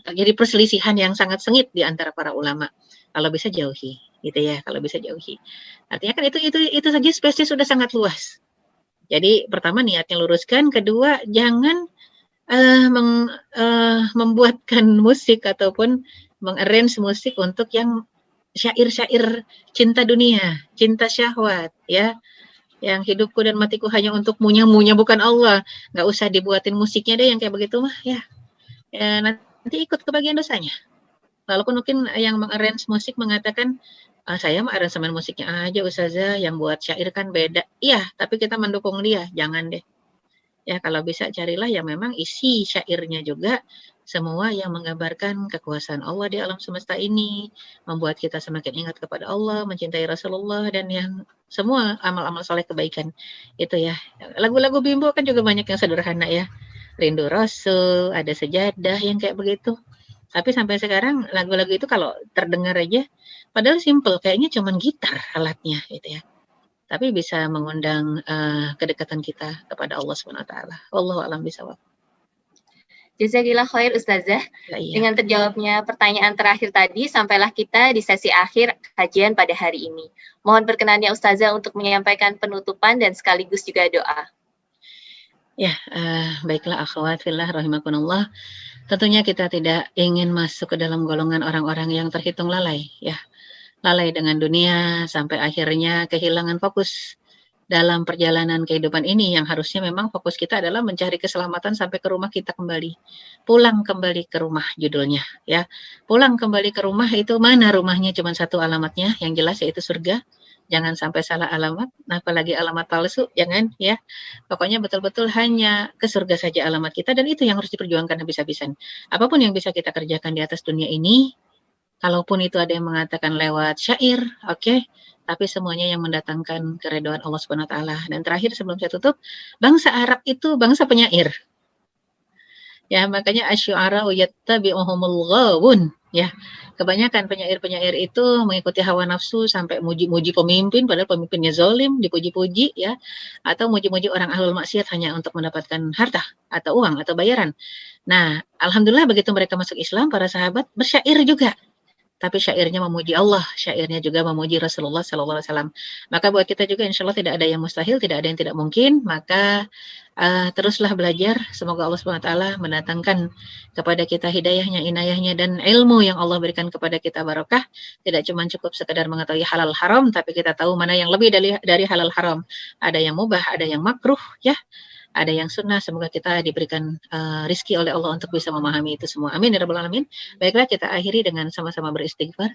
terjadi perselisihan yang sangat sengit di antara para ulama. Kalau bisa jauhi gitu ya, kalau bisa jauhi. Artinya kan itu saja spesies sudah sangat luas. Jadi pertama niatnya luruskan, kedua jangan membuatkan musik ataupun mengarrange musik untuk yang syair-syair cinta dunia, cinta syahwat ya. Yang hidupku dan matiku hanya untuk munya bukan Allah. Nggak usah dibuatin musiknya deh yang kayak begitu mah ya. Nanti ikut kebagian dosanya. Walaupun mungkin yang mengarrange musik mengatakan saya mah aransemen musiknya aja Ustazah, yang buat syair kan beda. Iya, tapi kita mendukung dia, jangan deh. Ya kalau bisa carilah yang memang isi syairnya juga semua yang menggambarkan kekuasaan Allah di alam semesta ini, membuat kita semakin ingat kepada Allah, mencintai Rasulullah dan yang semua amal-amal soleh kebaikan itu ya. Lagu-lagu Bimbo kan juga banyak yang sederhana ya. Rindu Rasul, ada sejadah yang kayak begitu. Tapi sampai sekarang lagu-lagu itu kalau terdengar aja, padahal simple, kayaknya cuman gitar alatnya gitu ya. Tapi bisa mengundang kedekatan kita kepada Allah SWT. Wallahu a'lam bishawab. Jazakillah khair Ustazah. Ya, iya. Dengan terjawabnya pertanyaan terakhir tadi, sampailah kita di sesi akhir kajian pada hari ini. Mohon perkenannya Ustazah untuk menyampaikan penutupan dan sekaligus juga doa. Ya, baiklah akhwat fillah rahimakumullah. Tentunya kita tidak ingin masuk ke dalam golongan orang-orang yang terhitung lalai ya. Lalai dengan dunia sampai akhirnya kehilangan fokus dalam perjalanan kehidupan ini, yang harusnya memang fokus kita adalah mencari keselamatan sampai ke rumah kita kembali. Pulang kembali ke rumah judulnya ya. Pulang kembali ke rumah itu mana rumahnya, cuma satu alamatnya yang jelas yaitu surga. Jangan sampai salah alamat, apalagi alamat palsu, jangan ya. Pokoknya betul-betul hanya ke surga saja alamat kita, dan itu yang harus diperjuangkan habis-habisan. Apapun yang bisa kita kerjakan di atas dunia ini, kalaupun itu ada yang mengatakan lewat syair, oke, tapi semuanya yang mendatangkan keridhaan Allah Subhanahu wa taala. Dan terakhir sebelum saya tutup, bangsa Arab itu bangsa penyair. Ya, makanya asy'ara yattabi'uhumul ghawun ya. Kebanyakan penyair-penyair itu mengikuti hawa nafsu sampai muji-muji pemimpin padahal pemimpinnya zalim, dipuji-puji ya, atau muji-muji orang ahlul maksiat hanya untuk mendapatkan harta atau uang atau bayaran. Nah, alhamdulillah begitu mereka masuk Islam, para sahabat bersyair juga. tapi syairnya memuji Allah, syairnya juga memuji Rasulullah SAW. Maka buat kita juga insya Allah tidak ada yang mustahil, tidak ada yang tidak mungkin, maka teruslah belajar. Semoga Allah SWT mendatangkan kepada kita hidayahnya, inayahnya, dan ilmu yang Allah berikan kepada kita barokah. Tidak cuma cukup sekedar mengetahui halal haram, tapi kita tahu mana yang lebih dari halal haram. Ada yang mubah, ada yang makruh, ya. Ada yang sunnah. Semoga kita diberikan rizki oleh Allah untuk bisa memahami itu semua. Amin ya rabbal alamin. Baiklah, kita akhiri dengan sama-sama beristighfar.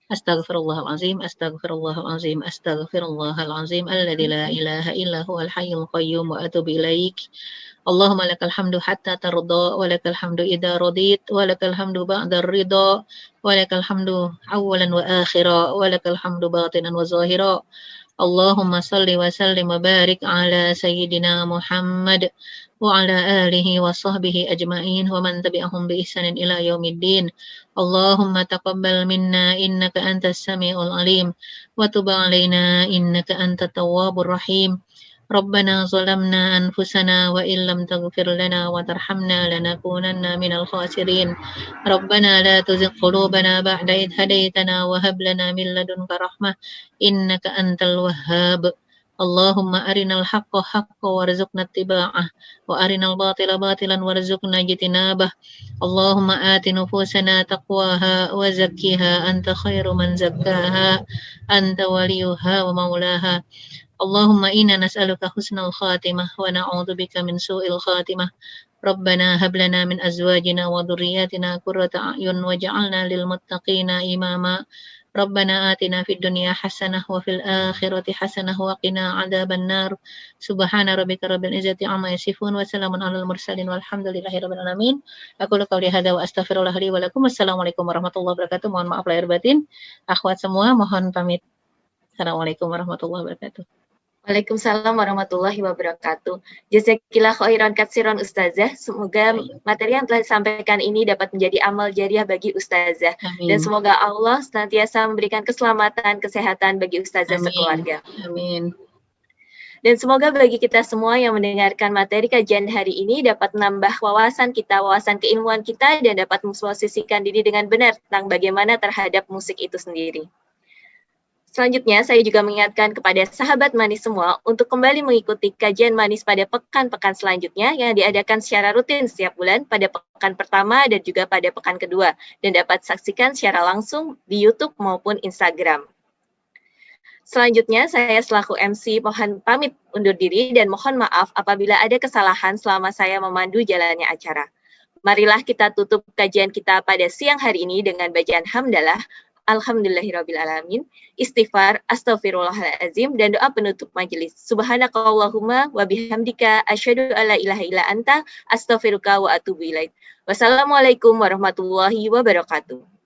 Astaghfirullahalazim, astaghfirullahalazim, astaghfirullahalazim, alladzi la ilaha illa huwal hayyul qayyum wa atubu ilaik. Allahumma lakal hamdu hatta tarda, wa lakal hamdu idza radit, wa lakal hamdu ba'da ridha, wa lakal hamdu awwalan wa akhira, wa lakal hamdu batinan wa zahira. Allahumma salli wa sallim wa barik ala sayyidina Muhammad wa ala alihi wa sahbihi ajma'in wa man tabi'ahum bi ihsanin ila yaumiddin. Allahumma taqabbal minna innaka antas samiul alim wa tub alaina innaka antat tawwabur rahim. Rabbana zalamna anfusana wa illam taghfir lana wa tarhamna lanakunanna minal khasirin. Rabbana la tuzigh qulubana ba'da idh hadaytana wa hab lana min ladunka rahmah innaka antal wahhab. Allahumma arinal haqqa haqqa warzuqna ittiba'ah wa arinal batila batilan warzuqna ijtinabah. Allahumma ati nufusana taqwaha wa zakkiha anta khairu man zakkaha anta waliyuha wa maulaha. Allahumma inna nas'aluka husnal khatimah wa na'udzubika min su'il khatimah. Rabbana hab lana min azwajina wa dhurriyyatina qurrata a'yun waj'alna lil muttaqina imama. Rabbana atina fid dunya hasanah wa fil akhirati hasanah wa qina adzaban nar. Subhana rabbika rabbil izzati amma yasifun wa salamun alal mursalin walhamdulillahi rabbil alamin. Aku qouli hadza wa astaghfirullah li wa lakum. Assalamualaikum warahmatullahi wabarakatuh. Mohon maaf lahir batin. Akhwat semua mohon pamit. Assalamualaikum warahmatullahi wabarakatuh. Waalaikumsalam warahmatullahi wabarakatuh. Jazakillah khairan katsiran Ustazah. Semoga materi yang telah disampaikan ini dapat menjadi amal jariah bagi Ustazah. Amin. Dan semoga Allah senantiasa memberikan keselamatan, kesehatan bagi Ustazah sekeluarga. Amin. Dan semoga bagi kita semua yang mendengarkan materi kajian hari ini dapat menambah wawasan kita, wawasan keilmuan kita, dan dapat memposisikan diri dengan benar tentang bagaimana terhadap musik itu sendiri. Selanjutnya, saya juga mengingatkan kepada sahabat manis semua untuk kembali mengikuti kajian manis pada pekan-pekan selanjutnya yang diadakan secara rutin setiap bulan pada pekan pertama dan juga pada pekan kedua, dan dapat saksikan secara langsung di YouTube maupun Instagram. Selanjutnya, saya selaku MC mohon pamit undur diri dan mohon maaf apabila ada kesalahan selama saya memandu jalannya acara. Marilah kita tutup kajian kita pada siang hari ini dengan bacaan hamdalah, alhamdulillahirrabbilalamin, istighfar, astaghfirullahaladzim, dan doa penutup majelis. Subhanakallahumma wa bihamdika asyhadu alla ilaha illa anta astaghfiruka wa atubu ilaik. Wassalamualaikum warahmatullahi wabarakatuh.